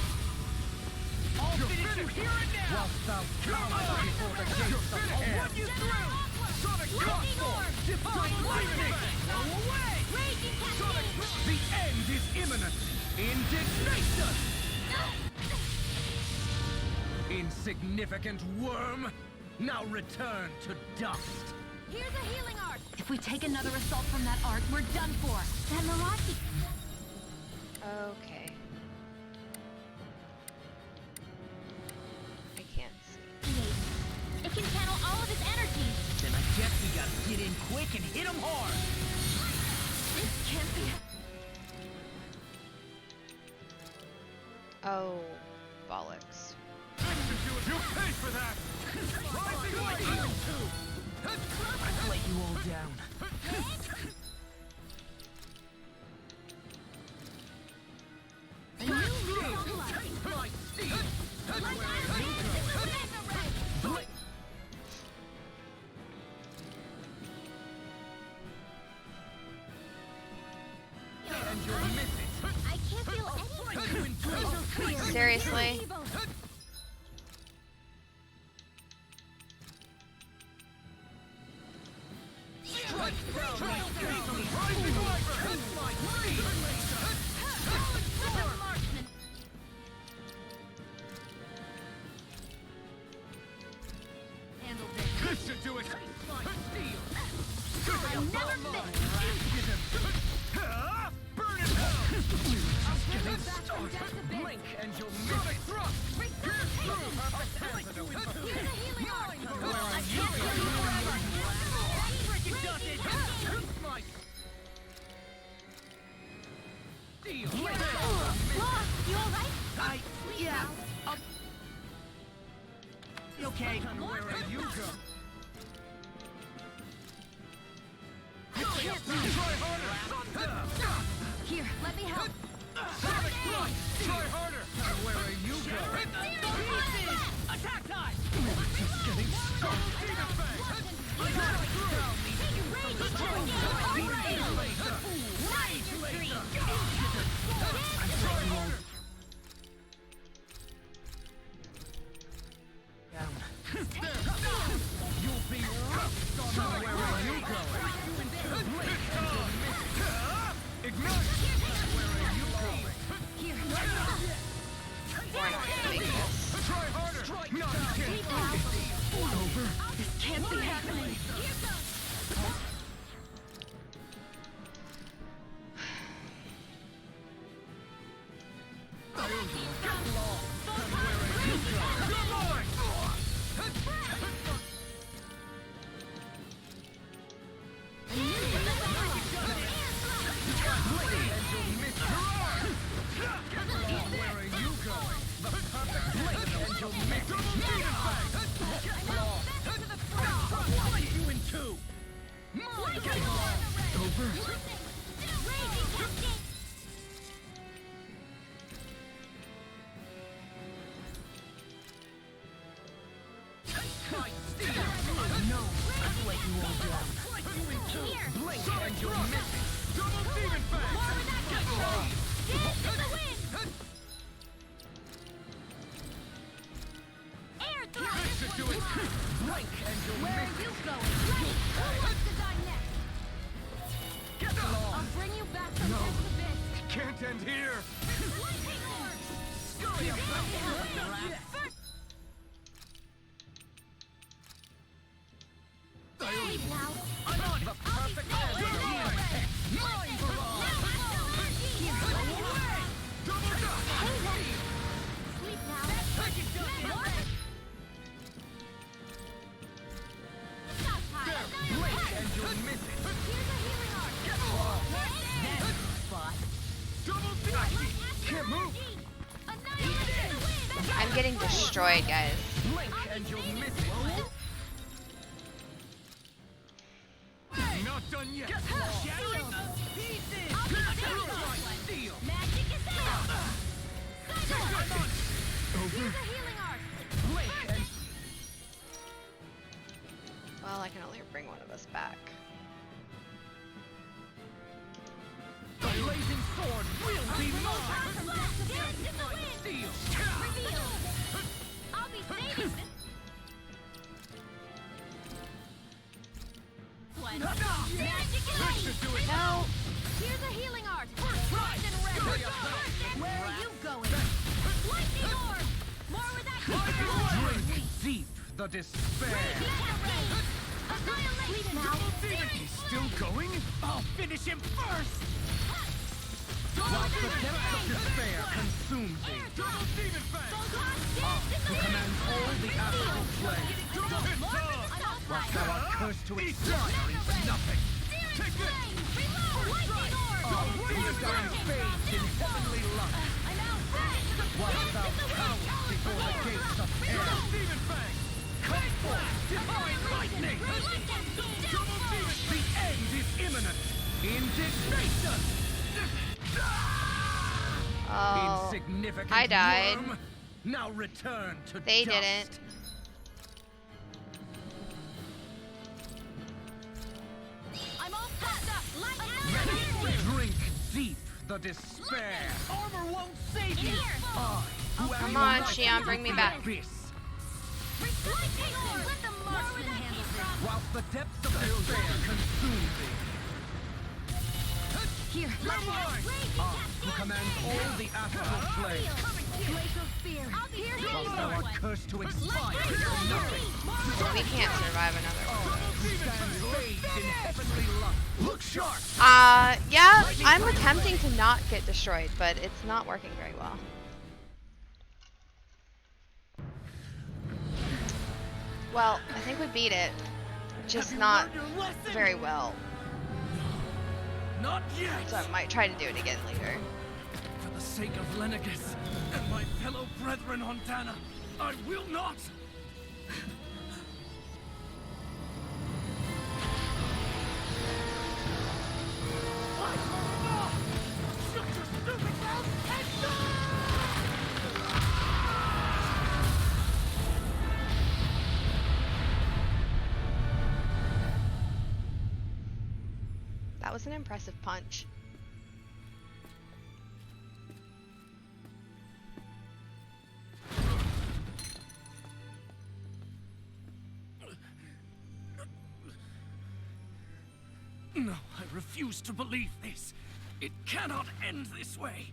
I'll finish you here and now! Whilst thou cowerest before the gates of I'll hell! run you through! Sonic Lightning Thrust! orb. Divine lightning! Go away! Raging Sonic! cascade. The end is imminent! Indignation! Insignificant worm! Now return to dust! Here's a healing art. if we take another assault from that arc, we're done for. That Mirage... okay. I can't see. It can channel all of his energy. Then I guess we gotta get in quick and hit him hard. This can't be... Oh, bollocks. You pay for that! Rising lightning! I've let you all down. I can't feel anything. Seriously? This should do it! I never miss. Burn it hell! Getting started! Blink and you'll miss it! Here's a healing art. Where are I you can't feel going? anything. My steel! Law, you alright? Yeah. Okay. Where are you going? Try harder! Here, let me help. Sonic Thrust! Try harder! Where are you going? Attack time! Just getting started! You'll be roughed on the where are you going? Ignite! Where are you going? We're not gonna make this. Try harder! Not again! Over? This can't be happening. I'll bring you back from this abyss. Can't end here! Sleep now. The perfect Sleep now. Stop time. Blink and you'll miss it! Here's a healing art. That's the spot. Can't move! I'm getting destroyed, guys. Blink and you'll miss it! Not done yet! Steel! Magic is out. Over! Here's a healing art. Blink and Well, I can only bring one of us back. the blazing sword will be mine! Dance in the wind. Steel! Reveal. I'll be saving this. Magic is out. Should do it! No! Here's a healing art. Frost and red. Where are you going? Lightning orb. More where that Drink deep the despair! Annihilate now. He's still going? I'll finish him first! While the depths of despair consume thee, who commands all the astral plane, whilst thou art cursed to expire into nothing. Take it! Whose dying fades in heavenly light, whilst thou cowers before the gates of hell. Come forth, divine lightning! The end is imminent! Indignation! Oh. Insignificant I died. worm! Now return to They dust. didn't. I'm all packed up. Light out. Drink deep the despair. Armor won't save you. I, who am Come the on, light Shion, bring of me the back. abyss. Let the marksman handle this. Whilst the depths of despair consume thee. Here, You're mine! I, who commands all the astral planes. Glacial spear. Whilst thou art cursed to expire into nothing. We can't survive another one. Who stands bathed in heavenly lust. Look sharp! Yeah, I'm attempting to not get destroyed, but it's not working very well. Well, I think we beat it. Just not very well. Not yet! So I might try to do it again later. For the sake of Lenegus and my fellow brethren on Dana, I will not! That was an impressive punch. No, I refuse to believe this. It cannot end this way.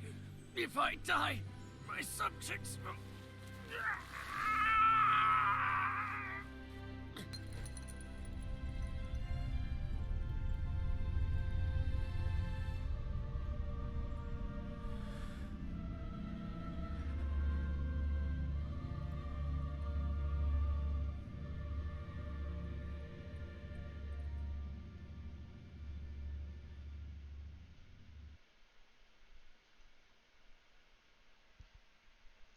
If I die, my subjects will...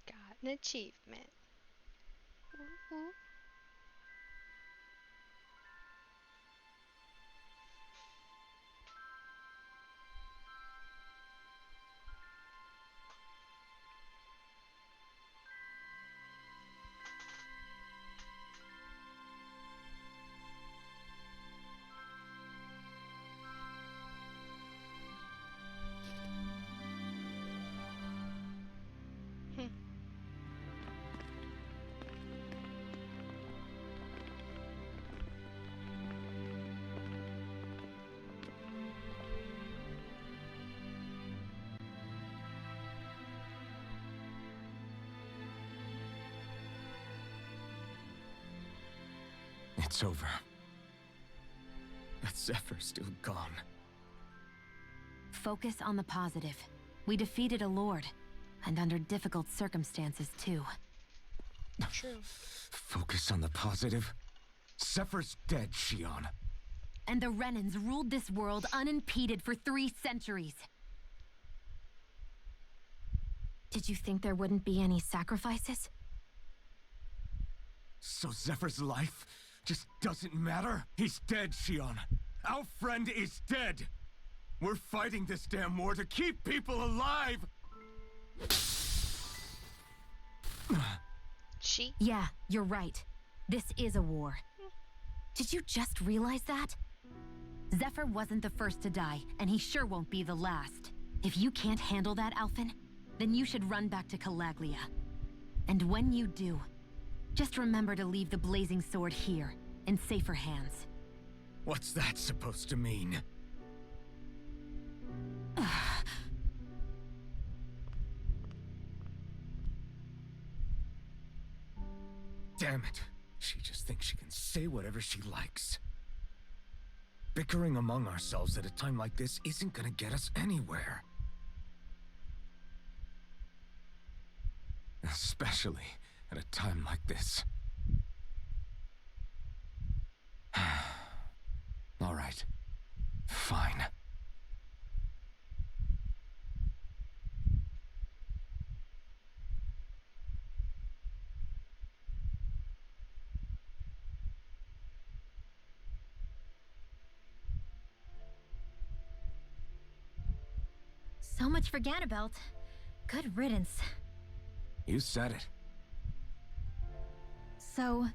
Got an achievement. Woo-hoo. It's over. That Zephyr's still gone. Focus on the positive. We defeated a lord, and under difficult circumstances, too. True. Focus on the positive? Zephyr's dead, Shion. And the Renans ruled this world unimpeded for 3 centuries. Did you think there wouldn't be any sacrifices? So Zephyr's life just doesn't matter? He's dead, Shion. Our friend is dead. We're fighting this damn war to keep people alive. She? Yeah, you're right. This is a war. Did you just realize that? Zephyr wasn't the first to die, and he sure won't be the last. If you can't handle that, Alphen, then you should run back to Calaglia. And when you do, just remember to leave the blazing sword here, in safer hands. What's that supposed to mean? Damn it. She just thinks she can say whatever she likes. Bickering among ourselves at a time like this isn't gonna get us anywhere. Especially at a time like this. All right. Fine. So much for Ganabelt. Good riddance. You said it. So,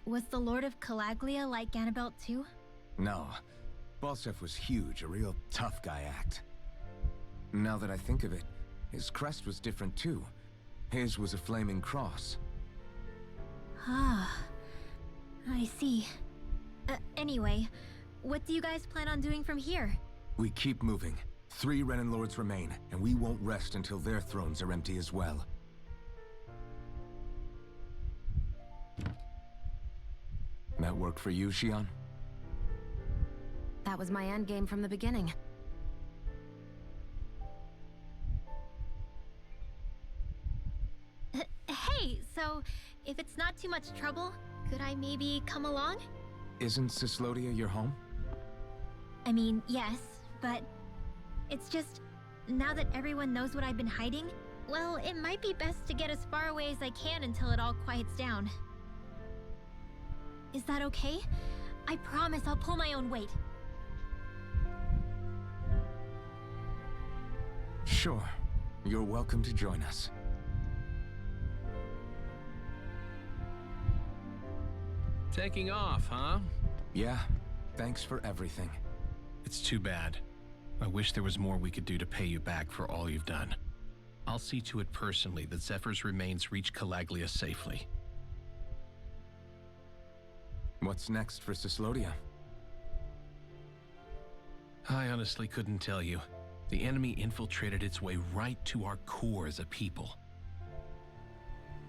was the Lord of Calaglia like Ganabelt too? No. Balsef was huge, a real tough guy act. Now that I think of it, his crest was different too. His was a flaming cross. Ah, I see. Anyway, what do you guys plan on doing from here? We keep moving. 3 Renin Lords remain, and we won't rest until their thrones are empty as well. That work for you, Xion? That was my endgame from the beginning. Hey, so if it's not too much trouble, could I maybe come along? Isn't Cyslodia your home? I mean, yes, but it's just, now that everyone knows what I've been hiding, well, it might be best to get as far away as I can until it all quiets down. Is that okay? I promise I'll pull my own weight. Sure. You're welcome to join us. Taking off, huh? Yeah. Thanks for everything. It's too bad. I wish there was more we could do to pay you back for all you've done. I'll see to it personally that Zephyr's remains reach Calaglia safely. What's next for Cyslodia? I honestly couldn't tell you. The enemy infiltrated its way right to our core as a people.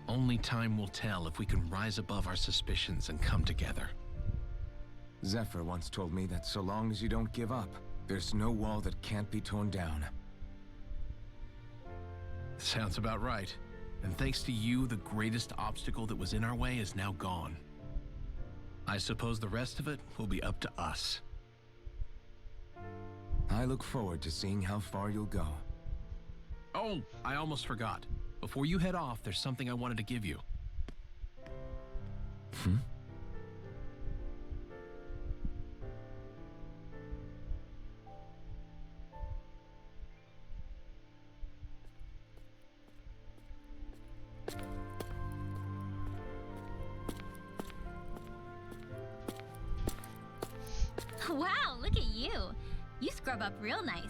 Only time will tell if we can rise above our suspicions and come together. Zephyr once told me that so long as you don't give up, there's no wall that can't be torn down. Sounds about right. And thanks to you, the greatest obstacle that was in our way is now gone. I suppose the rest of it will be up to us. I look forward to seeing how far you'll go. Oh, I almost forgot. Before you head off, there's something I wanted to give you. Hmm? Wow, look at you. You scrub up real nice.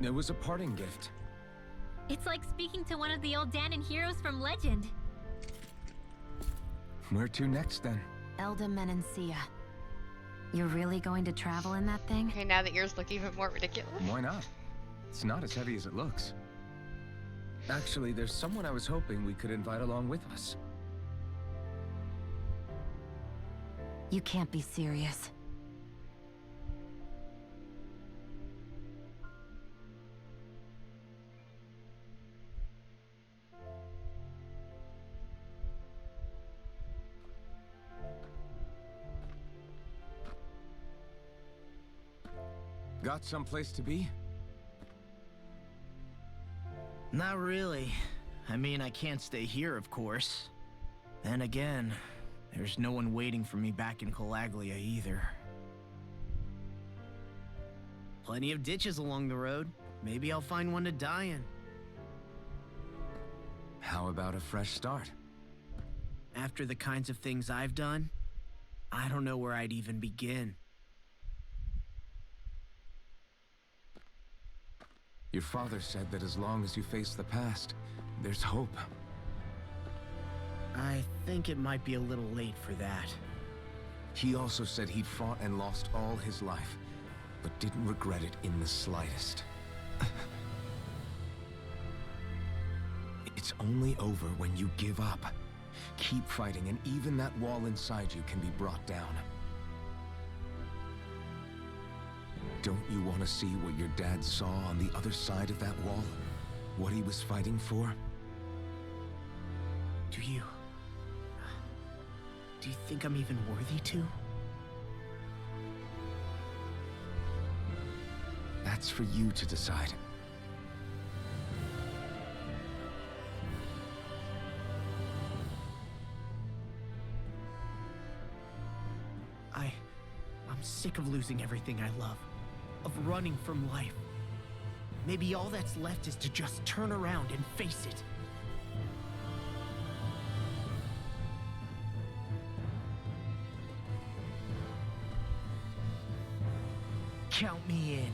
It was a parting gift. It's like speaking to one of the old Danon heroes from legend. Where to next, then? Elda Menancia. You're really going to travel in that thing? Okay, now that yours look even more ridiculous. Why not? It's not as heavy as it looks. Actually, there's someone I was hoping we could invite along with us. You can't be serious. Got someplace to be? Not really. I mean, I can't stay here, of course. Then again, there's no one waiting for me back in Calaglia either. Plenty of ditches along the road. Maybe I'll find one to die in. How about a fresh start? After the kinds of things I've done, I don't know where I'd even begin. Your father said that as long as you face the past, there's hope. I think it might be a little late for that. He also said he'd fought and lost all his life, but didn't regret it in the slightest. It's only over when you give up. Keep fighting, and even that wall inside you can be brought down. Don't you want to see what your dad saw on the other side of that wall? What he was fighting for? Do you think I'm even worthy to? That's for you to decide. I'm sick of losing everything I love. Of running from life. Maybe all that's left is to just turn around and face it. Count me in.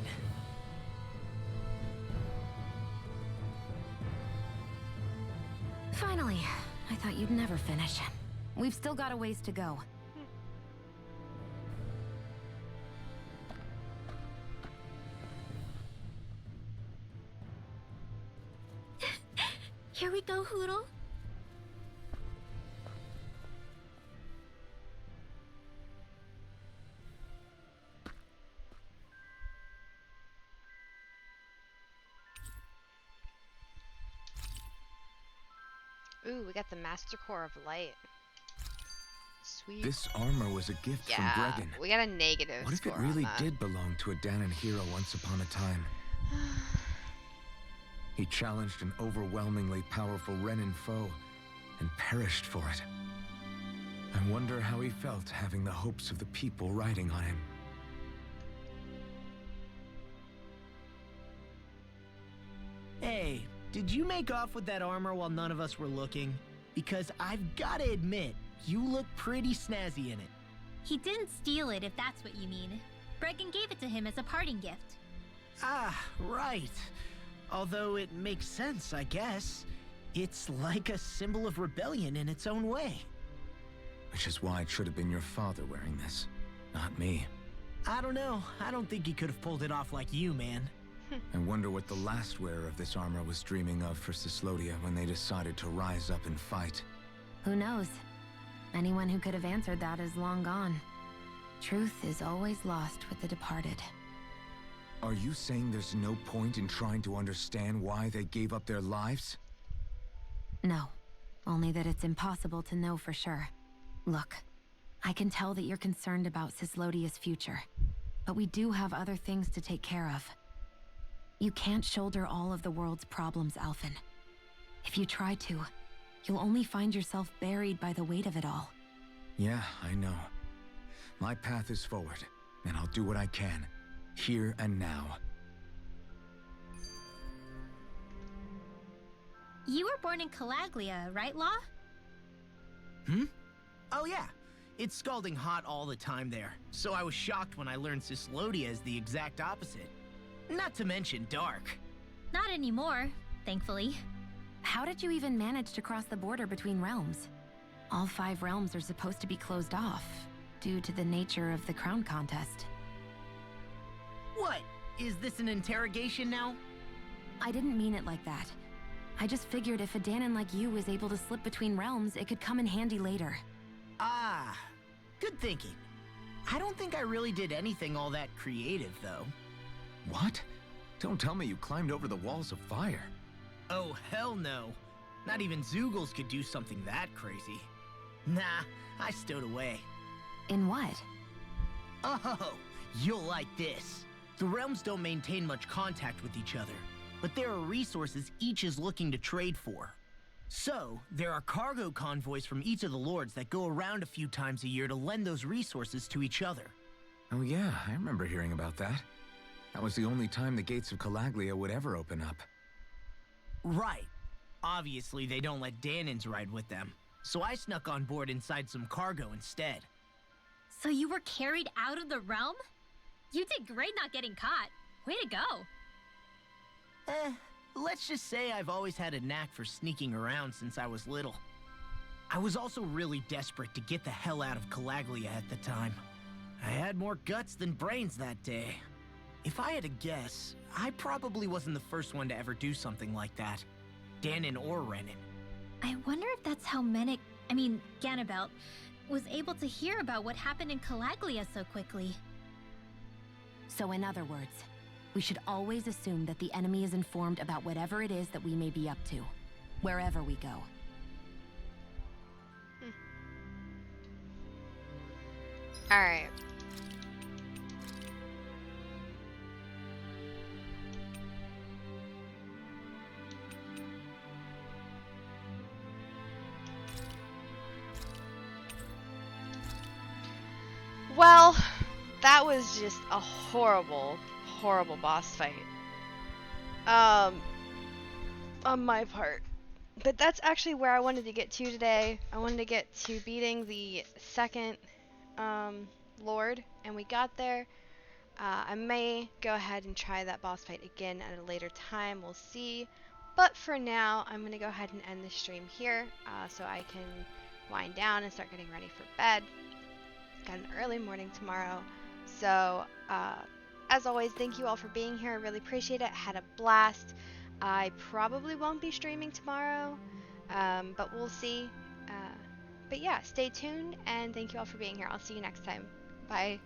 Finally. I thought you'd never finish. We've still got a ways to go. Here we go, Hoodle. Ooh, we got the Master Core of Light. Sweet. This armor was a gift from Yeah, Bregan. we got a negative What if it score on really that. did belong to a Danon hero once upon a time? He challenged an overwhelmingly powerful Renin foe and perished for it. I wonder how he felt having the hopes of the people riding on him. Hey, did you make off with that armor while none of us were looking? Because I've gotta admit, you look pretty snazzy in it. He didn't steal it, if that's what you mean. Bregan gave it to him as a parting gift. Ah, right. Although it makes sense, I guess. It's like a symbol of rebellion in its own way. Which is why it should have been your father wearing this, not me. I don't know. I don't think he could have pulled it off like you, man. I wonder what the last wearer of this armor was dreaming of for Cyslodia when they decided to rise up and fight. Who knows? Anyone who could have answered that is long gone. Truth is always lost with the departed. Are you saying there's no point in trying to understand why they gave up their lives? No. Only that it's impossible to know for sure. Look, I can tell that you're concerned about Cyslodia's future. But we do have other things to take care of. You can't shoulder all of the world's problems, Alphen. If you try to, you'll only find yourself buried by the weight of it all. Yeah, I know. My path is forward, and I'll do what I can, here and now. You were born in Calaglia, right, Law? Oh yeah. It's scalding hot all the time there, so I was shocked when I learned Cyslodia is the exact opposite. Not to mention dark. Not anymore, thankfully. How did you even manage to cross the border between realms? All 5 realms are supposed to be closed off, due to the nature of the crown contest. What? Is this an interrogation now? I didn't mean it like that. I just figured if a Danon like you was able to slip between realms, it could come in handy later. Ah, good thinking. I don't think I really did anything all that creative, though. What? Don't tell me you climbed over the walls of fire. Oh, hell no. Not even Zoogles could do something that crazy. Nah, I stowed away. In what? Oh, you'll like this. The realms don't maintain much contact with each other, but there are resources each is looking to trade for. So, there are cargo convoys from each of the lords that go around a few times a year to lend those resources to each other. Oh yeah, I remember hearing about that. That was the only time the gates of Calaglia would ever open up. Right. Obviously, they don't let Danons ride with them, so I snuck on board inside some cargo instead. So you were carried out of the realm? You did great not getting caught. Way to go. Let's just say I've always had a knack for sneaking around since I was little. I was also really desperate to get the hell out of Calaglia at the time. I had more guts than brains that day. If I had to guess, I probably wasn't the first one to ever do something like that. Danon or Renin. I wonder if that's how Ganabelt, was able to hear about what happened in Calaglia so quickly. So in other words, we should always assume that the enemy is informed about whatever it is that we may be up to, wherever we go. Alright. Well, that was just a horrible, horrible boss fight. On my part. But that's actually where I wanted to get to today. I wanted to get to beating the second Lord, and we got there. I may go ahead and try that boss fight again at a later time. We'll see. But for now, I'm going to go ahead and end the stream here so I can wind down and start getting ready for bed. Got an early morning tomorrow. So, as always, thank you all for being here. I really appreciate it. I had a blast. I probably won't be streaming tomorrow, but we'll see. But yeah, stay tuned, and thank you all for being here. I'll see you next time. Bye.